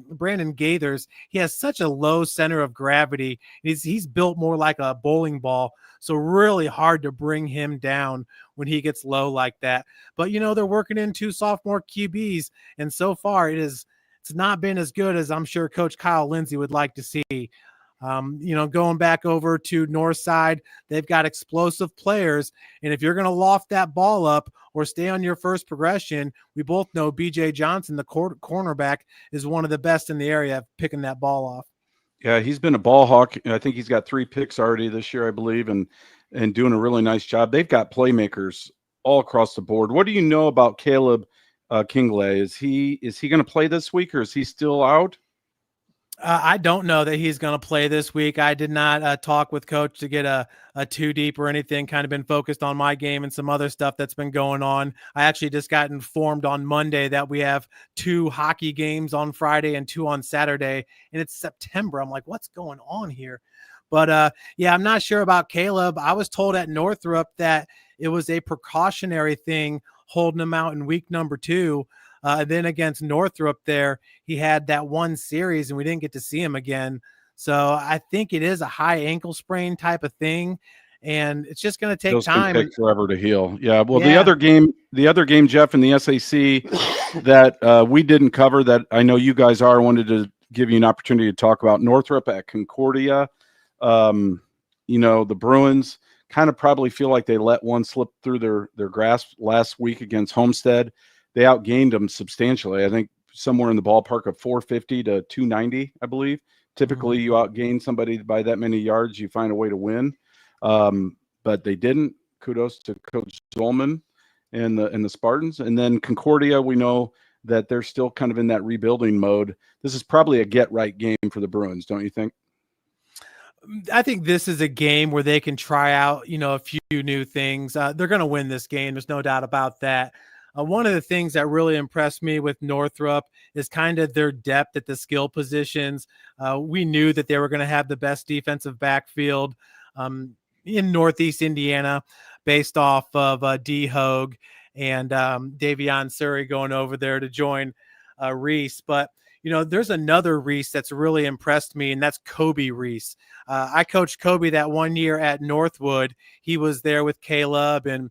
Brandon Gaithers, he has such a low center of gravity. He's built more like a bowling ball, so really hard to bring him down when he gets low like that. But, they're working in 2 sophomore QBs, and so far it's not been as good as I'm sure Coach Kyle Lindsey would like to see. Going back over to Northside, they've got explosive players. And if you're going to loft that ball up or stay on your first progression, we both know BJ Johnson, the cornerback, is one of the best in the area at picking that ball off. Yeah, he's been a ball hawk. I think he's got 3 picks already this year, I believe, and doing a really nice job. They've got playmakers all across the board. What do you know about Caleb Kingley? Is he going to play this week, or is he still out? I don't know that he's going to play this week. I did not talk with Coach to get a too deep or anything. Kind of been focused on my game and some other stuff that's been going on. I actually just got informed on Monday that we have 2 hockey games on Friday and 2 on Saturday, and it's September. I'm like, what's going on here? But yeah, I'm not sure about Caleb. I was told at Northrop that it was a precautionary thing holding him out in week number 2. Then against Northrop there, he had that 1 series and we didn't get to see him again. So I think it is a high ankle sprain type of thing, and it's just going to take time. Take forever to heal. Yeah. Well, the other game, Jeff, in the SAC that we didn't cover that I know you guys are, wanted to give you an opportunity to talk about Northrop at Concordia. The Bruins kind of probably feel like they let one slip through their grasp last week against Homestead. They outgained them substantially. I think somewhere in the ballpark of 450 to 290, I believe. Typically, you outgain somebody by that many yards, you find a way to win. But they didn't. Kudos to Coach Zolman and the Spartans. And then Concordia, we know that they're still kind of in that rebuilding mode. This is probably a get right game for the Bruins, don't you think? I think this is a game where they can try out, a few new things. They're going to win this game. There's no doubt about that. One of the things that really impressed me with Northrop is kind of their depth at the skill positions. We knew that they were going to have the best defensive backfield in Northeast Indiana based off of D. Hogue and Davion Surrey going over there to join Reese. But, there's another Reese that's really impressed me, and that's Kobe Reese. I coached Kobe that 1 year at Northwood. He was there with Caleb, and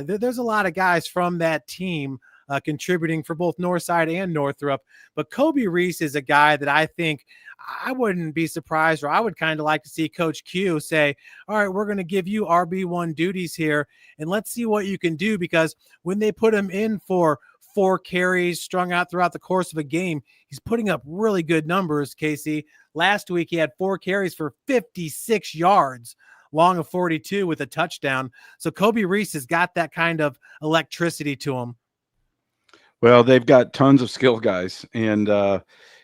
there's a lot of guys from that team contributing for both Northside and Northrop. But Kobe Reese is a guy that I think I wouldn't be surprised, or I would kind of like to see Coach Q say, all right, we're going to give you RB1 duties here, and let's see what you can do. Because when they put him in for 4 carries strung out throughout the course of a game, he's putting up really good numbers, Casey. Last week, he had 4 carries for 56 yards, long of 42 with a touchdown. So Kobe Reese has got that kind of electricity to him. Well, they've got tons of skill guys, and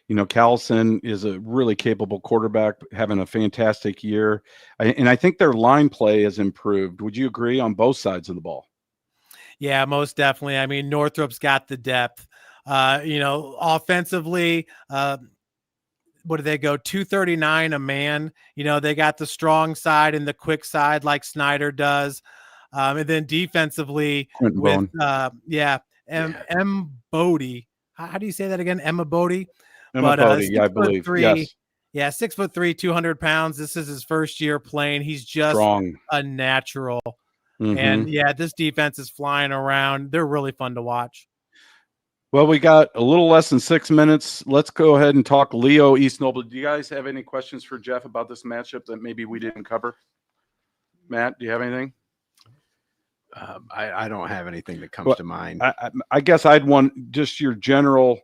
Callison is a really capable quarterback, having a fantastic year. And I think their line play has improved. Would you agree on both sides of the ball? Yeah, most definitely. I mean, Northrop's got the depth. Offensively, what do they go? 239 a man. They got the strong side and the quick side like Snider does. And then defensively Quentin with, Bone. M. Bodie. How do you say that again? Emma Bodie? Emma Bodie, yeah, I believe. 6'3", yes. Yeah, 6'3", 200 pounds. This is his first year playing. He's just Strong. a natural. Mm-hmm. And this defense is flying around. They're really fun to watch. Well, we got a little less than 6 minutes. Let's go ahead and talk Leo East Noble. Do you guys have any questions for Jeff about this matchup that maybe we didn't cover? Matt, do you have anything? I don't have anything that comes to mind. I guess I'd want just your general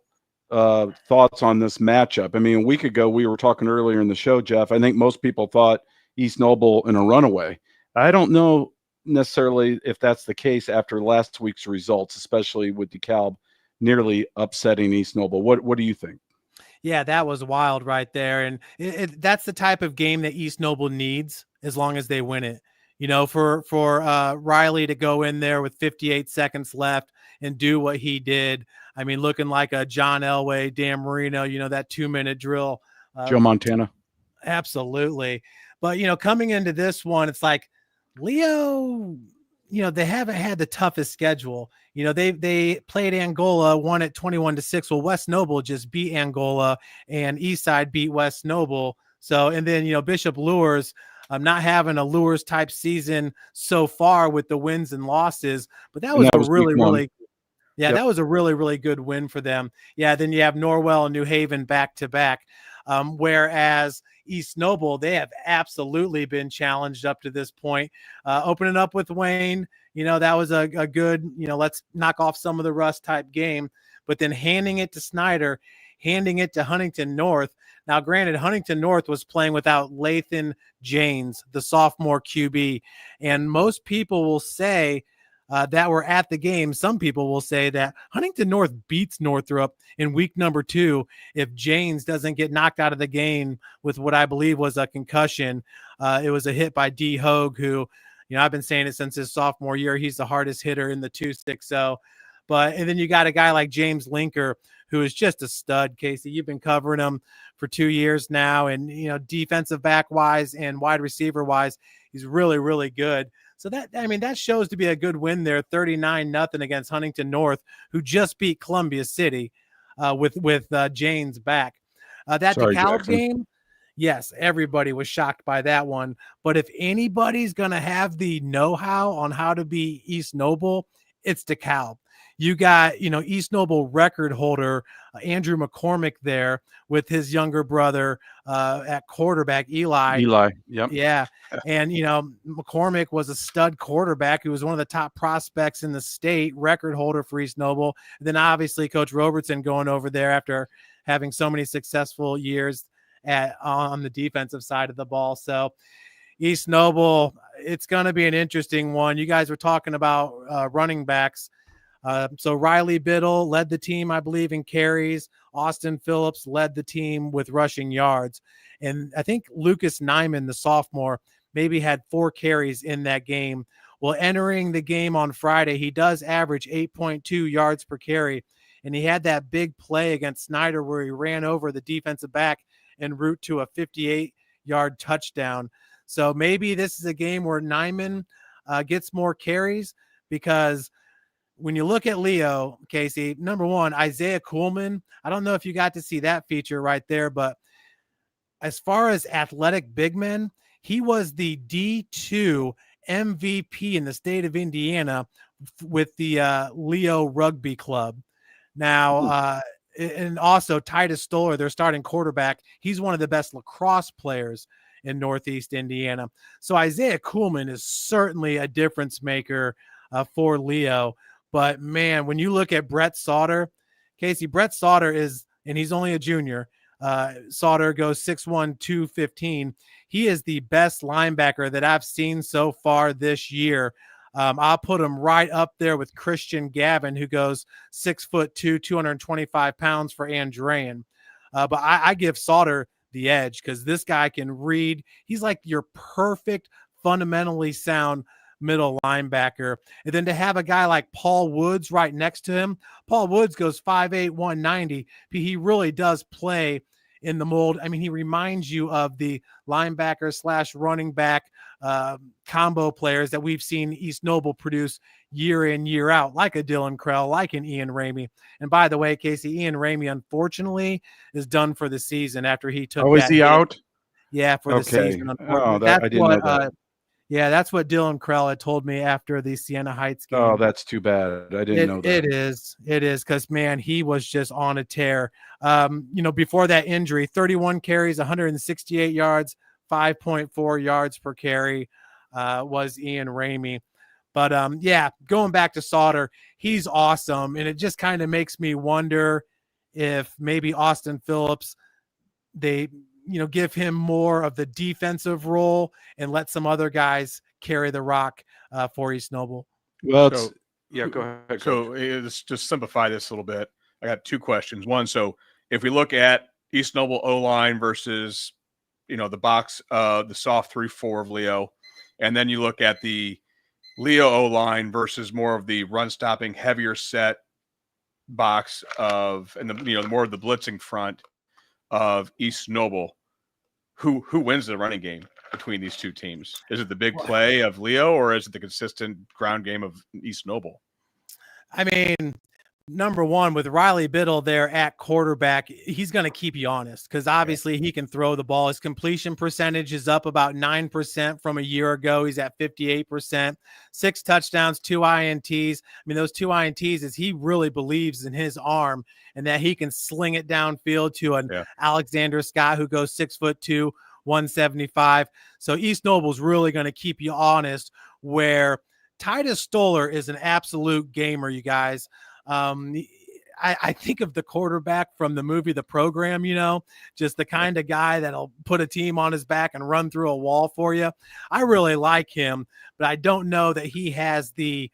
thoughts on this matchup. I mean, a week ago, we were talking earlier in the show, Jeff. I think most people thought East Noble in a runaway. I don't know necessarily if that's the case after last week's results, especially with DeKalb nearly upsetting East Noble. What do you think? Yeah, that was wild right there. And that's the type of game that East Noble needs as long as they win it. For Riley to go in there with 58 seconds left and do what he did. I mean, looking like a John Elway, Dan Marino, that 2-minute drill. Joe Montana. Absolutely. But, coming into this one, it's like Leo, they haven't had the toughest schedule. They played Angola, won it 21-6. Well, West Noble just beat Angola, and Eastside beat West Noble. So, and then, Bishop Lures, not having a Lures type season so far with the wins and losses, but that was that was a really, really good win for them. Yeah. Then you have Norwell and New Haven back to back. Whereas East Noble, they have absolutely been challenged up to this point. Opening up with Wayne, that was a good, let's knock off some of the rust type game, but then handing it to Snider, handing it to Huntington North. Now, granted, Huntington North was playing without Lathan Janes, the sophomore QB, and most people will say that were at the game. Some people will say that Huntington North beats Northrop in week number 2 if Janes doesn't get knocked out of the game with what I believe was a concussion. It was a hit by D. Hogue, who, I've been saying it since his sophomore year. He's the hardest hitter in the 260. And then you got a guy like James Linker, who is just a stud. Casey, you've been covering him for 2 years now, and defensive back wise and wide receiver wise, he's really, really good. So that shows to be a good win there, 39-0 against Huntington North, who just beat Columbia City with Janes back. That DeKalb game, yes, everybody was shocked by that one. But if anybody's going to have the know-how on how to be East Noble, it's DeKalb. You got, East Noble record holder Andrew McCormick there with his younger brother at quarterback, Eli. Yep. Yeah. And, McCormick was a stud quarterback who was one of the top prospects in the state, record holder for East Noble. And then obviously Coach Robertson going over there after having so many successful years on the defensive side of the ball. So East Noble, it's going to be an interesting one. You guys were talking about running backs. So Riley Biddle led the team, I believe, in carries. Austin Phillips led the team with rushing yards. And I think Lucas Nyman, the sophomore, maybe had 4 carries in that game. Well, entering the game on Friday, he does average 8.2 yards per carry. And he had that big play against Snider where he ran over the defensive back en route to a 58-yard touchdown. So maybe this is a game where Nyman gets more carries, because when you look at Leo, Casey, number one, Isaiah Kuhlman, I don't know if you got to see that feature right there, but as far as athletic big men, he was the D2 MVP in the state of Indiana with the Leo Rugby Club. Now, and also Titus Stoller, their starting quarterback, he's one of the best lacrosse players in Northeast Indiana. So Isaiah Kuhlman is certainly a difference maker for Leo. But, man, when you look at Brett Sauter, Casey, Brett Sauter is, and he's only a junior, Sauter goes 6'1", 215. He is the best linebacker that I've seen so far this year. I'll put him right up there with Christian Gavin, who goes 6'2", 225 pounds for Andrean. But I give Sauter the edge because this guy can read. He's like your perfect, fundamentally sound middle linebacker. And then to have a guy like Paul Woods right next to him, Paul Woods goes 5'8", 190. He really does play in the mold. I mean, he reminds you of the linebacker / running back combo players that we've seen East Noble produce year in, year out, like a Dylan Krell, like an Ian Ramey. And by the way, Casey, Ian Ramey, unfortunately, is done for the season after he took is he hit. out? Yeah, for the season. Unfortunately. I didn't know that. Yeah, that's what Dylan Krell had told me after the Siena Heights game. Oh, that's too bad. I didn't know that. It is because, man, he was just on a tear. Before that injury, 31 carries, 168 yards, 5.4 yards per carry was Ian Ramey. But, going back to Sauter, he's awesome. And it just kind of makes me wonder if maybe Austin Phillips, they – give him more of the defensive role and let some other guys carry the rock for East Noble. Well, go ahead. So let's just simplify this a little bit. I got 2 questions. One, so if we look at East Noble O-line versus, the box, the soft 3-4 of Leo, and then you look at the Leo O-line versus more of the run-stopping, heavier set box of, and the more of the blitzing front of East Noble, who wins the running game between these two teams? Is it the big play of Leo, or is it the consistent ground game of East Noble? I mean, number one, with Riley Biddle there at quarterback, he's going to keep you honest because obviously he can throw the ball. His completion percentage is up about 9% from a year ago. He's at 58%, 6 touchdowns, 2 INTs. I mean, those 2 INTs is he really believes in his arm and that he can sling it downfield to an Alexander Scott who goes 6'2", 175. So East Noble's really going to keep you honest, where Titus Stoller is an absolute gamer, you guys. I think of the quarterback from the movie The Program, just the kind of guy that'll put a team on his back and run through a wall for you. I really like him, but I don't know that he has the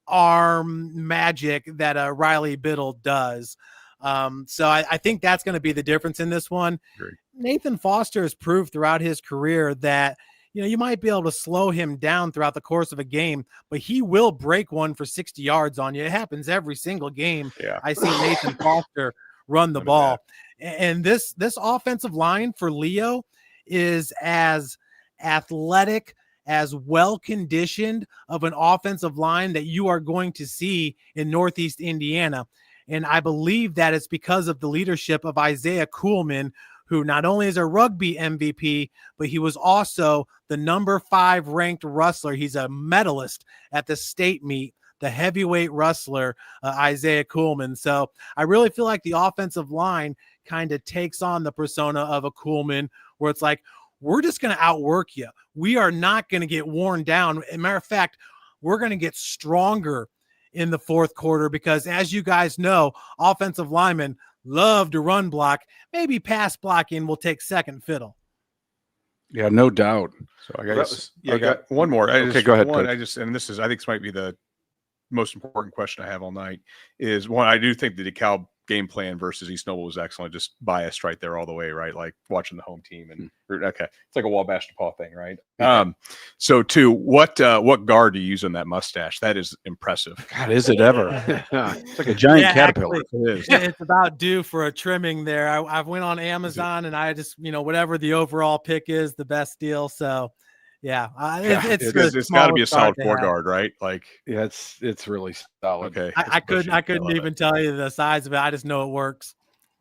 arm magic that Riley Biddle does. So I think that's going to be the difference in this one. Great. Nathan Foster has proved throughout his career that you might be able to slow him down throughout the course of a game, but he will break one for 60 yards on you. It happens every single game. Yeah. I see Nathan Foster run the ball. And this offensive line for Leo is as athletic, as well-conditioned of an offensive line that you are going to see in Northeast Indiana. And I believe that it's because of the leadership of Isaiah Kuhlman, who not only is a rugby MVP, but he was also the number 5 ranked wrestler. He's a medalist at the state meet, the heavyweight wrestler, Isaiah Kuhlman. So I really feel like the offensive line kind of takes on the persona of a Kuhlman, where it's like, we're just going to outwork you. We are not going to get worn down. As a matter of fact, we're going to get stronger in the fourth quarter because, as you guys know, offensive linemen love to run block. Maybe pass blocking will take second fiddle. Yeah, no doubt. So I got one more. Go ahead. I think this might be the most important question I have all night is one. I do think the DeKalb game plan versus East Noble was excellent. Just biased right there all the way, right? Like watching the home team and okay, it's like a Wabash DePaul thing, right? So two, what guard do you use on that mustache? That is impressive. God, is it ever? It's like a giant caterpillar. Actually, It is. it's about due for a trimming there. I went on Amazon and I just, whatever the overall pick is, the best deal. So yeah, it's got to be a solid four guard, right? Like, yeah, it's really solid. Okay, I couldn't even tell you the size of it. I just know it works.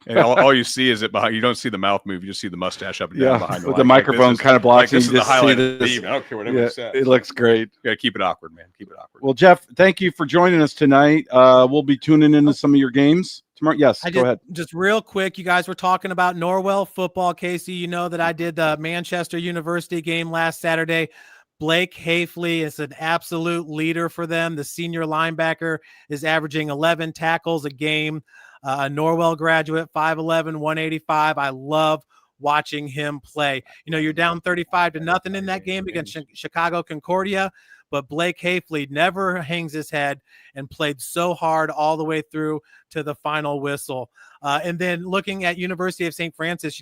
And all you see is it behind. You don't see the mouth move. You just see the mustache up and down behind the microphone kind of blocks. This is the highlight of the this. evening. I don't care what everyone says. It looks great. You gotta keep it awkward, man. Keep it awkward. Well, Jeff, thank you for joining us tonight. We'll be tuning into some of your games tomorrow. Yes, go ahead. Just real quick, you guys were talking about Norwell football. Casey, you know that I did the Manchester University game last Saturday. Blake Hafley is an absolute leader for them. The senior linebacker is averaging 11 tackles a game. A Norwell graduate, 5'11", 185. I love watching him play. You're down 35-0 in that game against Chicago Concordia, but Blake Hafley never hangs his head and played so hard all the way through to the final whistle. And then looking at University of St. Francis,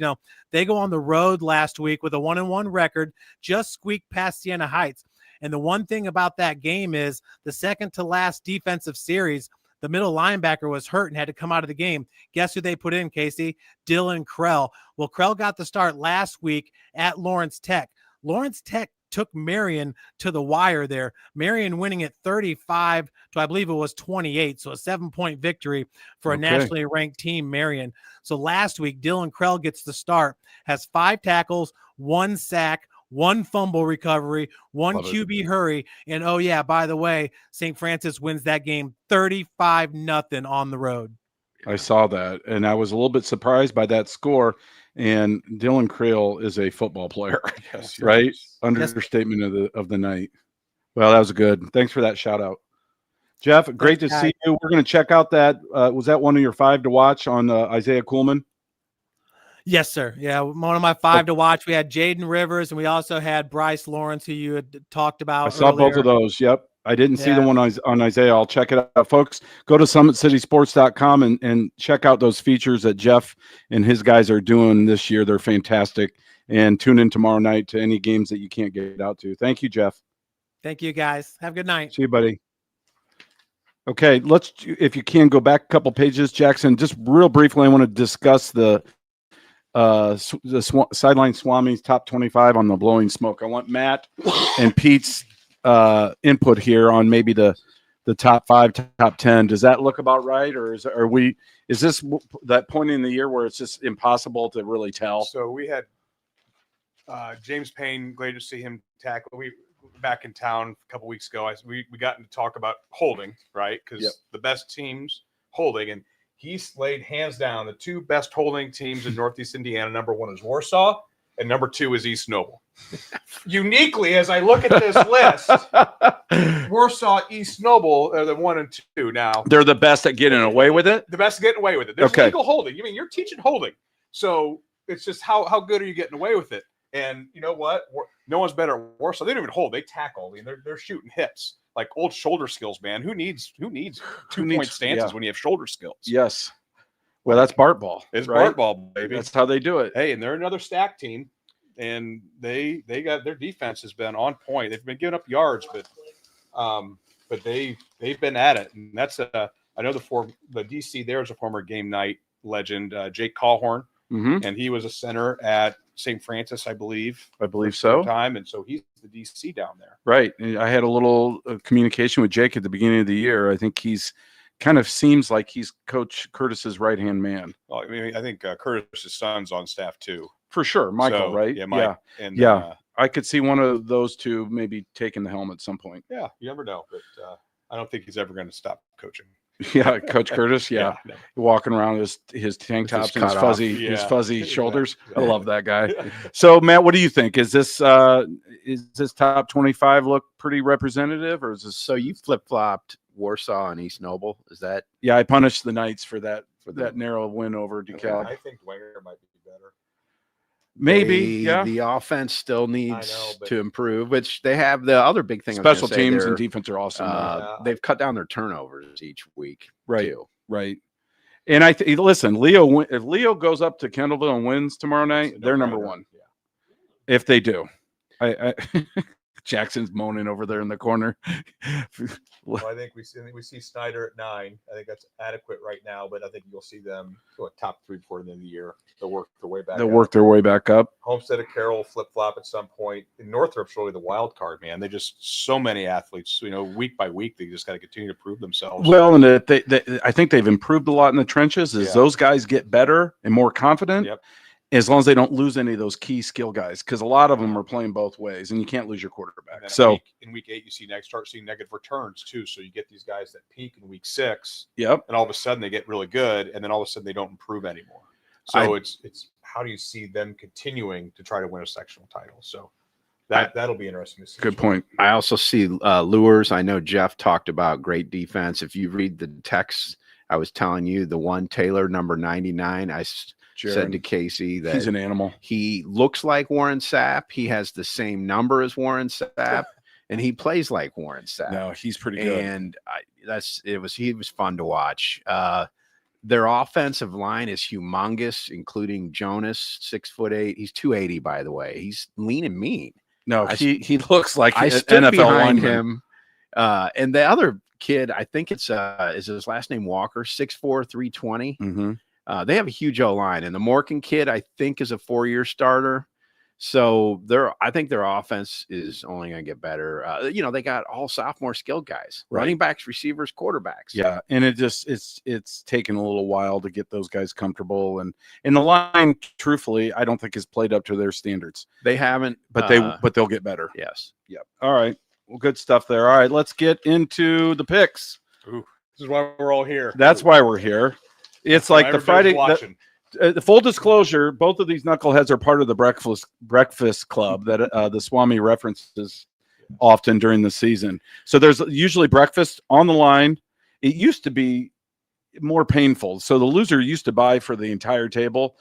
they go on the road last week with a 1-1 record, just squeaked past Siena Heights. And the one thing about that game is the second to last defensive series, the middle linebacker was hurt and had to come out of the game. Guess who they put in, Casey? Dylan Krell. Well, Krell got the start last week at Lawrence Tech. Lawrence Tech took Marion to the wire there. Marion winning at 35 to, I believe it was 28. So a 7-point victory for a nationally ranked team, Marion. So last week, Dylan Krell gets the start, has 5 tackles, 1 sack, 1 fumble recovery, 1 QB hurry. And oh yeah, by the way, St. Francis wins that game 35-0 on the road. I saw that, and I was a little bit surprised by that score. And Dylan Creel is a football player, yes, right? Understatement of the night. Well, that was good. Thanks for that shout out, Jeff. Great to see you. We're going to check out that. Was that one of your 5 to watch on Isaiah Kuhlman? Yes, sir. Yeah, one of my 5 to watch. We had Jaden Rivers, and we also had Bryce Lawrence, who you had talked about. I saw both of those. Yep. I didn't see the one on Isaiah. I'll check it out. Folks, go to summitcitysports.com and check out those features that Jeff and his guys are doing this year. They're fantastic. And tune in tomorrow night to any games that you can't get out to. Thank you, Jeff. Thank you, guys. Have a good night. See you, buddy. Okay, let's, if you can, go back a couple pages, Jackson. Just real briefly, I want to discuss the Sideline Swamis top 25 on the blowing smoke. I want Matt and Pete's input here on maybe the top 5, top 10. Does that look about right, or is this that point in the year where it's just impossible to really tell? So we had James Payne. Glad to see him tackle. We back in town a couple weeks ago. We got to talk about holding, right? Because the best teams holding, and he slayed hands down the 2 best holding teams in Northeast Indiana. Number 1 is Warsaw, and number 2 is East Noble. Uniquely, as I look at this list, Warsaw, East Noble are the 1 and 2 now. They're the best at getting away with it? The best at getting away with it. There's legal holding. You mean you're teaching holding. So it's just how good are you getting away with it? And you know what? No one's better at Warsaw. They don't even hold. They tackle. I mean, they're shooting hips. Like old shoulder skills, man. Who needs 2-point stances when you have shoulder skills? Yes. Well, that's Bart ball. It's right? Bart ball, baby. That's how they do it. Hey, and they're another stack team, and they got their defense has been on point. They've been giving up yards, but they've been at it, and that's I know the DC there is a former game night legend, Jake Callhorn, and he was a center at St. Francis, I believe so. Time, and so he's the DC down there. Right. I had a little communication with Jake at the beginning of the year. I think he's kind of seems like he's Coach Curtis's right-hand man. Well, I mean, I think Curtis's son's on staff too. For sure. Michael, right? Yeah, Mike. Yeah. And, I could see one of those 2 maybe taking the helm at some point. Yeah, you never know. But I don't think he's ever going to stop coaching. Yeah, Coach Curtis. Yeah, no. Walking around his tank tops and his fuzzy shoulders. I love that guy. So, Matt, what do you think? Is this top 25 look pretty representative, or is this? So you flip flopped Warsaw and East Noble. Is that? Yeah, I punished the Knights for that narrow win over DeKalb. I think Dwinger might be better. Maybe, yeah. The offense still needs but- to improve, which they have. The other big thing, Special teams and defense are awesome. They've cut down their turnovers each week, Right. too. Right. And listen, Leo, if Leo goes up to Kendallville and wins tomorrow night, they're number one. Yeah. If they do. I Jackson's moaning over there in the corner. Well, I think we see Snider at 9. I think that's adequate right now, but I think you'll see them go at top 3 before the end of the year. They'll work their way back. They'll work their way back up. Homestead of Carroll flip flop at some point. And Northrop's really the wild card, man. They just so many athletes. Week by week, they just got to continue to prove themselves. Well, and I think they've improved a lot in the trenches as those guys get better and more confident. Yep. As long as they don't lose any of those key skill guys, because a lot of them are playing both ways, and you can't lose your quarterback. So in week 8, start seeing negative returns too. So you get these guys that peak in week 6, yep, and all of a sudden they get really good, and then all of a sudden they don't improve anymore. So it's how do you see them continuing to try to win a sectional title? So that'll be interesting to see. Good point. I also see Lures. I know Jeff talked about great defense. If you read the text, I was telling you the one Taylor, number 99. I said to Casey that he's an animal. He looks like Warren Sapp. He has the same number as Warren Sapp, and he plays like Warren Sapp. No, he's pretty good. And he was fun to watch. Their offensive line is humongous, including Jonas, 6'8". He's 280, by the way. He's lean and mean. No, he looks like I an stood NFL behind lineman. him. And the other kid, I think is his last name Walker, 6'4", 320. Mm-hmm. They have a huge O-line, and the Morgan kid, I think, is a 4-year starter. So I think their offense is only going to get better. They got all sophomore skilled guys, running backs, receivers, quarterbacks. Yeah, and it's taken a little while to get those guys comfortable, and the line, truthfully, I don't think has played up to their standards. They haven't, but they'll get better. Yes. Yep. All right. Well, good stuff there. All right, let's get into the picks. Ooh, this is why we're all here. That's why we're here. It's like the Friday. The full disclosure: both of these knuckleheads are part of the breakfast club that the Swami references often during the season. So there's usually breakfast on the line. It used to be more painful. So the loser used to buy for the entire table,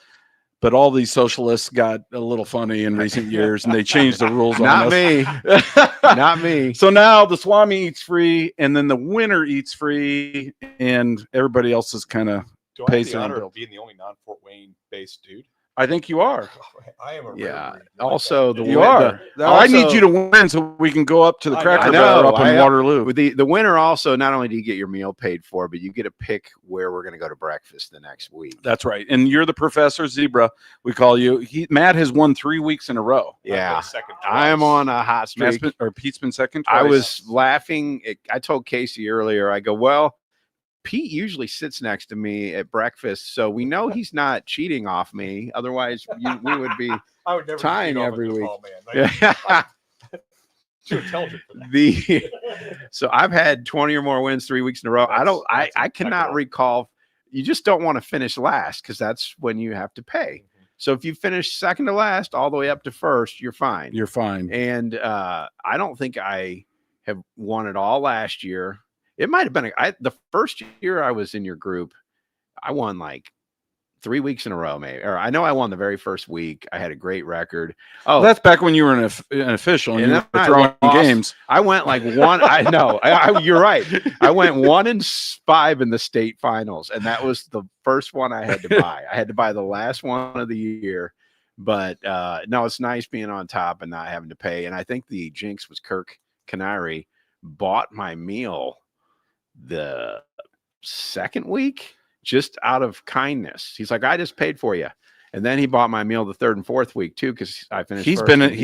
but all these socialists got a little funny in recent years, and they changed the rules on us. Not me. Not me. So now the Swami eats free, and then the winner eats free, and everybody else is kind of. Do I have the honor of being the only non-Fort Wayne-based dude? I think you are. I am a Also, I need you to win so we can go up to the Cracker Barrel up in Waterloo. With the winner, also, not only do you get your meal paid for, but you get to pick where we're going to go to breakfast the next week. That's right. And you're the Professor Zebra, we call you. Matt has won 3 weeks in a row. Yeah. I am on a hot streak. Pete's been second twice. I was laughing. I told Casey earlier, I go, well, Pete usually sits next to me at breakfast, so we know he's not cheating off me. Otherwise, we would be tying every week. Too intelligent for that. So I've had 20 or more wins 3 weeks in a row. I cannot recall. You just don't want to finish last because that's when you have to pay. So if you finish second to last all the way up to first, you're fine. You're fine. And I don't think I have won it all last year. It might have been the first year I was in your group. I won like 3 weeks in a row, maybe. Or I know I won the very first week. I had a great record. Oh, well, that's back when you were an official and you were throwing games. I went like one. I know. You're right. I went 1-5 in the state finals, and that was the first one I had to buy. I had to buy the last one of the year. But no, it's nice being on top and not having to pay. And I think the jinx was Kirk Canary bought my meal the second week just out of kindness. He's like, I just paid for you. And then he bought my meal the third and fourth week too, because I finished. He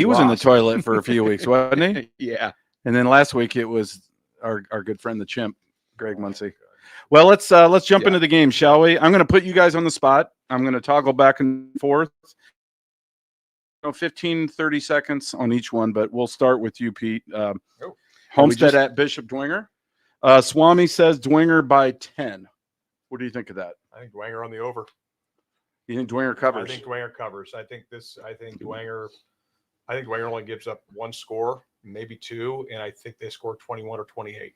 was in the toilet for a few weeks, wasn't he? Yeah. And then last week it was our good friend the chimp, Greg Muncie. Well, let's jump into the game, shall we? I'm going to put you guys on the spot. I'm going to toggle back and forth. 15, 30 seconds on each one, but we'll start with you, Pete. Homestead at Bishop Dwinger. Swami says Dwinger by 10. What do you think of that? I think Dwinger on the over. You think Dwinger covers? I think Dwinger covers. I think Dwinger only gives up one score, maybe two, and I think they score 21 or 28.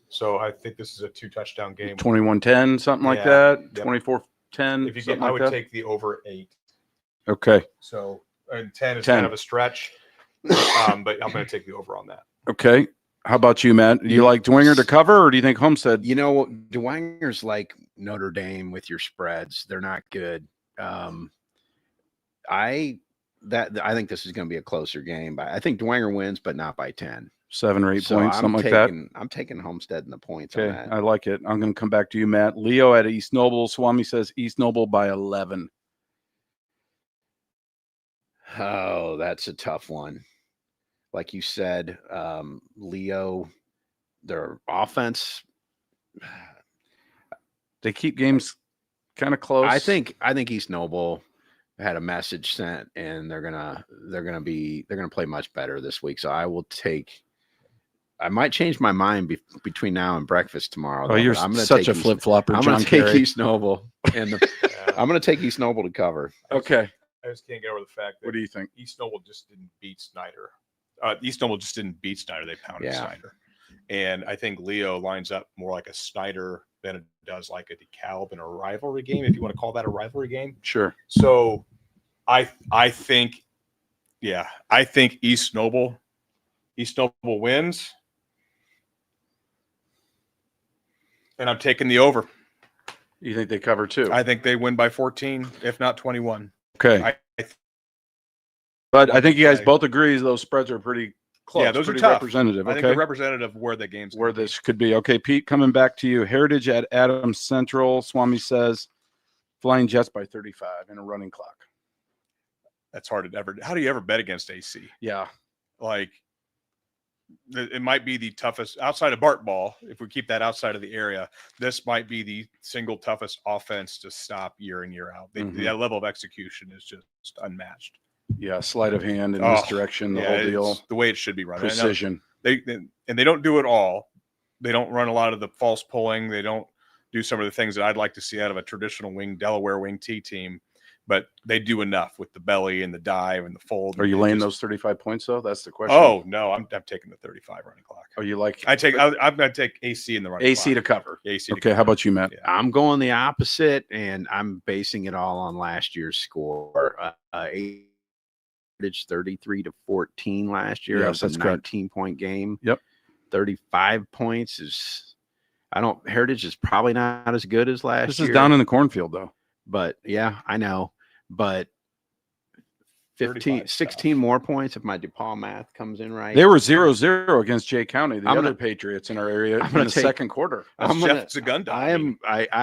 So I think this is a 2-touchdown game. 21-10, something like that. 24-10. If you get, I would take the over 8. Okay. So and 10 is 10. kind of a stretch. But I'm going to take the over on that. Okay. How about you, Matt? Do you like Dwinger to cover, or do you think Homestead? You know, Dwinger's like Notre Dame with your spreads. They're not good. I think this is going to be a closer game, but I think Dwinger wins, but not by 10. 7 or 8 So points, I'm something like that. taking, I'm taking Homestead in the points on Okay, that. I like it. I'm going to come back to you, Matt. Leo at East Noble. Swami says East Noble by 11. Oh, that's a tough one. Like you said, Leo, their offense. They keep games kind of close. I think East Noble had a message sent, and they're gonna play much better this week. So I will take. I might change my mind between now and breakfast tomorrow. Oh, you're I'm gonna such take a flip flopper, I'm John going to take Kerry. East Noble, and I'm going to take East Noble to cover. Okay. I just can't get over the fact that What do you think? East Noble just didn't beat Snider. East Noble just didn't beat Snider. They pounded Yeah. Snider. And I think Leo lines up more like a Snider than it does like a DeKalb in a rivalry game, if you want to call that a rivalry game. Sure. So I think East Noble wins. And I'm taking the over. You think they cover too? I think they win by 14, if not 21. Okay. But I think you guys both agree those spreads are pretty close. Yeah, those are pretty tough. representative. I Okay. think they're representative of where the game's Where gonna be. this could be. Okay, Pete, coming back to you. Heritage at Adams Central. Swami says Flying Jets by 35 in a running clock. That's hard to ever. How do you ever bet against AC? Yeah. Like, it might be the toughest outside of Bart Ball. If we keep that outside of the area, this might be the single toughest offense to stop year in, year out. Mhm. That level of execution is just unmatched. Yeah. Sleight of hand in this direction, the whole deal. It's the way it should be run. Precision. They don't do it all. They don't run a lot of the false pulling. They don't do some of the things that I'd like to see out of a traditional wing Delaware wing T team, but they do enough with the belly and the dive and the fold. Are you It laying just- those 35 points though? That's the question. Oh no, I'm taking the 35 running clock. Oh, you like I'm going to take AC in the running AC clock. to cover. AC. Okay. How about you, Matt? Yeah. I'm going the opposite, and I'm basing it all on last year's score. Heritage 33-14 last year. Yes, That was that's a correct. 19-point game. Yep. 35 points is. Heritage is probably not as good as last This year. is down in the cornfield though. But yeah, I know. But 15, 35 's 16 tough. more points if my DePaul math comes in right. They were 0-0 against Jay County, the I'm other gonna- Patriots in our area I'm in gonna the take- second quarter. That's I'm gonna- Jeff Zagunda. I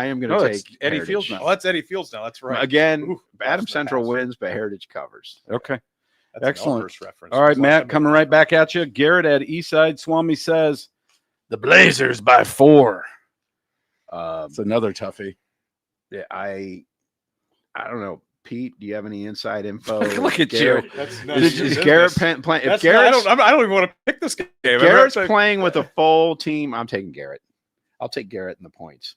am going No, to it's take Eddie Heritage. Fields now. Oh, that's Eddie Fields now. That's right. Again, Ooh, Adam lost Central the house. wins, but Heritage covers. Okay. That's an Excellent. Elmhurst reference. All right, Last Matt, time coming they- right back at you. Garrett at Eastside. Swami says the Blazers by 4. It's another toughie. Yeah, I don't know. Pete, do you have any inside info? Look at Garrett, you. That's Is Garrett playing? If I Garrett's, don't even want to pick this game. Garrett's playing with a full team, I'm taking Garrett. I'll take Garrett in the points.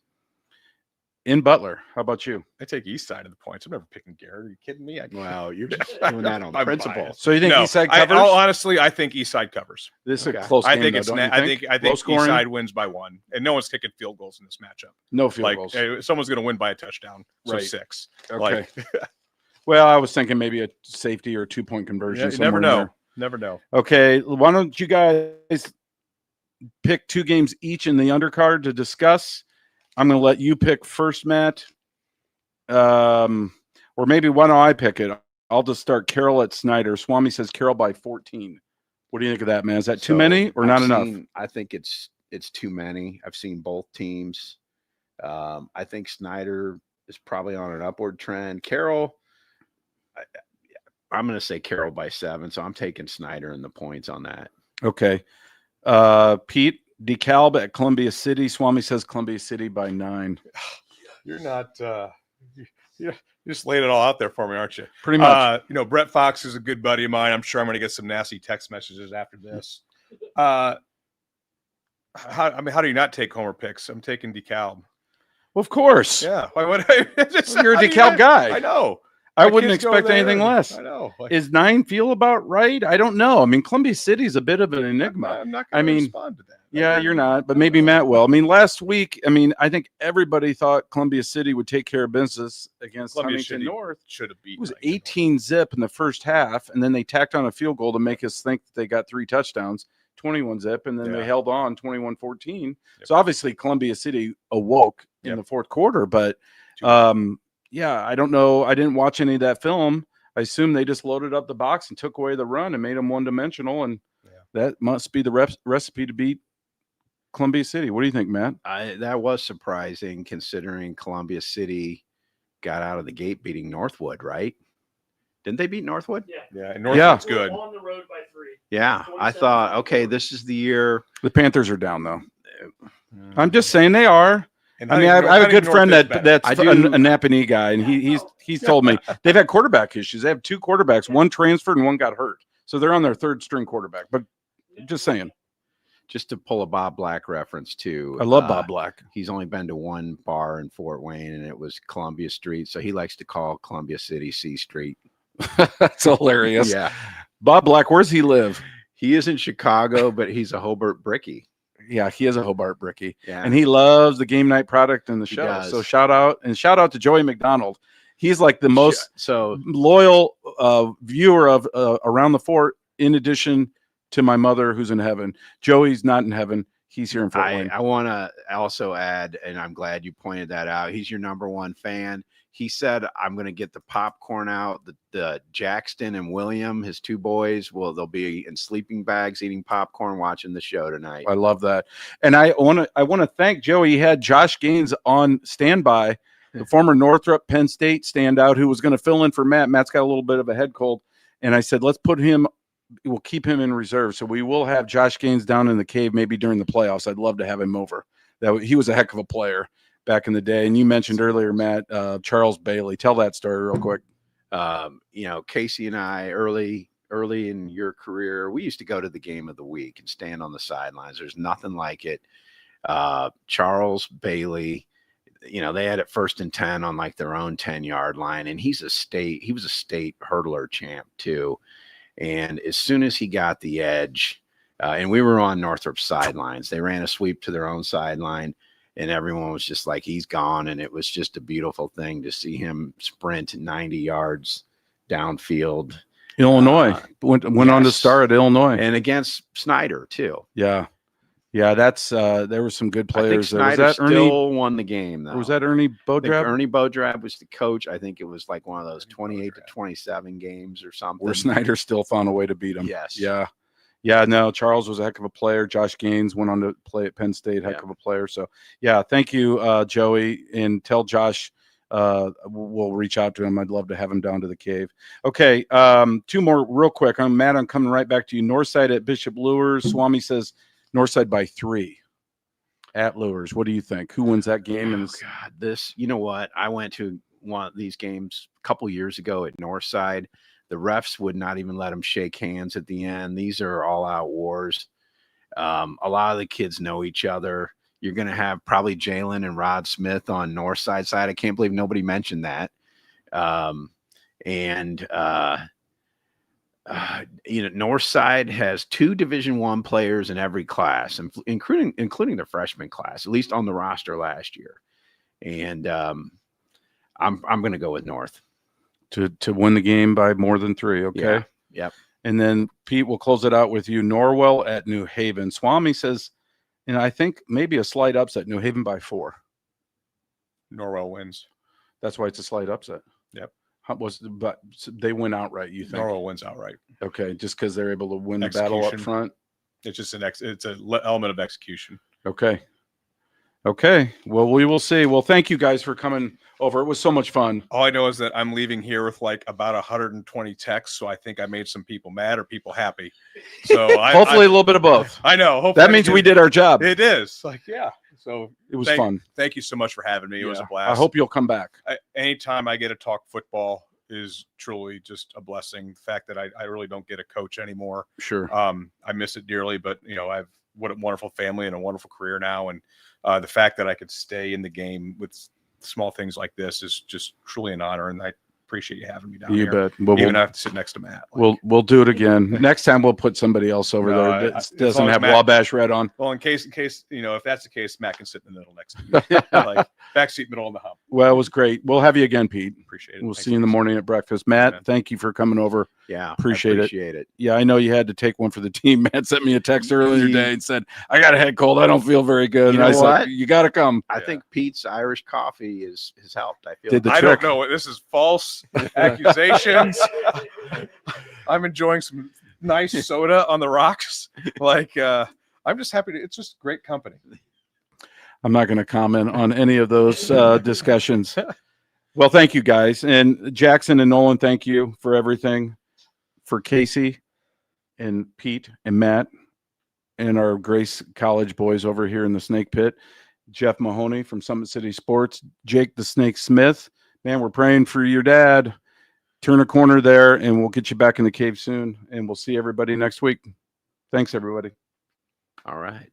In Butler. How about you? I take East Side of the points. I'm never picking Garrett. Are you kidding me? Well, you're just doing that on I'm principle. biased. So you think No, Eastside covers? honestly, I think East Side covers. This is Okay. a close game. I think though, it's. don't you I think Low East scoring? Side wins by 1, and no one's kicking field goals in this matchup. No field Like goals. someone's going to win by a touchdown, so Right. 6. Okay. Like, Well, I was thinking maybe a safety or 2-point conversion. you somewhere never in know. there. Never know. Okay, why don't you guys pick 2 games each in the undercard to discuss? I'm going to let you pick first, Matt. Or maybe why don't I pick it? I'll just start Carroll at Snider. Swami says Carroll by 14. What do you think of that, man? Is that too So, many or not enough? I think it's too many. I've seen both teams. I think Snider is probably on an upward trend. Carroll, I'm going to say Carroll by 7, so I'm taking Snider in the points on that. Okay. Pete, DeKalb at Columbia City. Swami says Columbia City by 9. You're not. You just laid it all out there for me, aren't you? Pretty much. Brett Fox is a good buddy of mine. I'm sure I'm going to get some nasty text messages after this. How do you not take homer picks? I'm taking DeKalb. Well, of course. Yeah. Why would You're a DeKalb guy. I know. I My wouldn't kids go expect there, anything and less. I know. Like, Is 9 feel about right? I don't know. I mean, Columbia City is a bit of an enigma. I'm not I going to mean, respond to that. Yeah, you're not, but maybe Matt will. I mean, last week, I think everybody thought Columbia City would take care of business against Columbia Huntington City North. should have It beaten. was Huntington 18 zip in the first half, and then they tacked on a field goal to make us think that they got 3 touchdowns, 21 zip, and then they Yeah. held on 21-14. Yep. So obviously Columbia City awoke in Yep. the fourth quarter, but yeah, I don't know. I didn't watch any of that film. I assume they just loaded up the box and took away the run and made them one-dimensional, and that must be the recipe to beat Columbia City. What do you think, Matt? That was surprising considering Columbia City got out of the gate beating Northwood, right? Didn't they beat Northwood? Yeah, and Northwood's We're good. on the road by 3. Yeah, I thought, okay, this is the year. The Panthers are down, though. I'm just saying they are. And I have a Huntington good North friend is better. that's I a do- Napanee guy, and he's told me they've had quarterback issues. They have 2 quarterbacks, one transferred and one got hurt, so they're on their 3rd string quarterback. But just saying, Just to pull a Bob Black reference too. I love Bob Black. He's only been to one bar in Fort Wayne, and it was Columbia Street. So he likes to call Columbia City C Street. That's hilarious. Yeah. Bob Black, where's he live? He is in Chicago, but he's a Hobart Bricky. Yeah, he is a Hobart Bricky, Yeah. and he loves the game night product and the He show. does. So shout out to Joey McDonald. He's like the most So loyal viewer of Around the Fort, in addition to my mother who's in heaven. Joey's not in heaven. He's here in Fort Wayne. I want to also add, and I'm glad you pointed that out. He's your number 1 fan. He said, I'm going to get the popcorn out. The Jackson and William, his 2 boys, they'll be in sleeping bags, eating popcorn, watching the show tonight. I love that. And I want to thank Joey. He had Josh Gaines on standby, the former Northrop Penn State standout who was going to fill in for Matt. Matt's got a little bit of a head cold. And I said, we'll keep him in reserve. So we will have Josh Gaines down in the cave maybe during the playoffs. I'd love to have him over. He was a heck of a player back in the day. And you mentioned earlier, Matt, Charles Bailey. Tell that story real quick. Casey and I early in your career, we used to go to the game of the week and stand on the sidelines. There's nothing like it. Charles Bailey, they had it 1st and 10 on like their own 10-yard line. And he was a state hurdler champ too. And as soon as he got the edge, and we were on Northrop's sidelines, they ran a sweep to their own sideline, and everyone was just like, he's gone. And it was just a beautiful thing to see him sprint 90 yards downfield. Illinois went on to yes. star at Illinois, And against Snider too. yeah. That's there were some good I think players. There. Was Snider that still won the game though. Or was that Ernie I think Bodrab? Ernie Bodrab was the coach. I think it was like one of those 28 to 27 games or something. Where Snider still found a way to beat him. Yes. Yeah. No, Charles was a heck of a player. Josh Gaines went on to play at Penn State, heck of a player. So, yeah, thank you, Joey, and tell Josh we'll reach out to him. I'd love to have him down to the cave. Okay, 2 more real quick. Matt, I'm coming right back to you. Northside at Bishop Lures. Swami says Northside by 3 at Lures. What do you think? Who wins that game? And God, you know what? I went to one of these games a couple years ago at Northside. The refs would not even let them shake hands at the end. These are all-out wars. A lot of the kids know each other. You're going to have probably Jalen and Rod Smith on Northside side. I can't believe nobody mentioned that. Northside has 2 Division I players in every class, including the freshman class, at least on the roster last year. And I'm going to go with North to win the game by more than 3. Okay. Yeah. Yep. And then Pete, we'll close it out with you. Norwell at New Haven. Swami says, I think maybe a slight upset. New Haven by 4. Norwell wins. That's why it's a slight upset. Yep. But they win outright, you think? Norwell wins outright. Okay, just because they're able to win the battle up front. It's just it's an element of execution. Okay. Well, we will see. Well, thank you guys for coming over. It was so much fun. All I know is that I'm leaving here with like about 120 texts, so I think I made some people mad or people happy. So hopefully a little bit of both. I know. Hopefully that means we did our job. It is like, yeah. So it was fun. Thank you so much for having me. It was a blast. I hope you'll come back. Anytime I get to talk football is truly just a blessing. The fact that I really don't get a coach anymore. Sure. I miss it dearly, but I've what a wonderful family and a wonderful career now. And the fact that I could stay in the game with small things like this is just truly an honor. And appreciate you having me down You here. bet. Well, Even though I have to sit next to Matt. we'll do it again. Next time we'll put somebody else over No, there that as doesn't long as have Matt- Wabash red on. Well, in case, if that's the case, Matt can sit in the middle next to me. Like back seat, middle of the hump. Well, it was great. We'll have you again, Pete. Appreciate it. We'll Thanks, see you in the guys. morning at breakfast. Matt, man. thank you for coming over. Yeah, Appreciate it. appreciate it. Yeah, I know you had to take one for the team. Matt sent me a text earlier today and said, I got a head cold. I don't feel very good. You and I know said, what? you got to come. I Yeah. think Pete's Irish coffee has helped. I feel Did the I trick. don't know. This is false accusations. I'm enjoying some nice soda on the rocks. Like, I'm just happy it's just great company. I'm not going to comment on any of those discussions. Well, thank you guys. And Jackson and Nolan, thank you for everything. For Casey and Pete and Matt and our Grace College boys over here in the Snake Pit, Jeff Mahoney from Summit City Sports, Jake the Snake Smith. Man, we're praying for your dad. Turn a corner there, and we'll get you back in the cave soon. And we'll see everybody next week. Thanks, everybody. all right.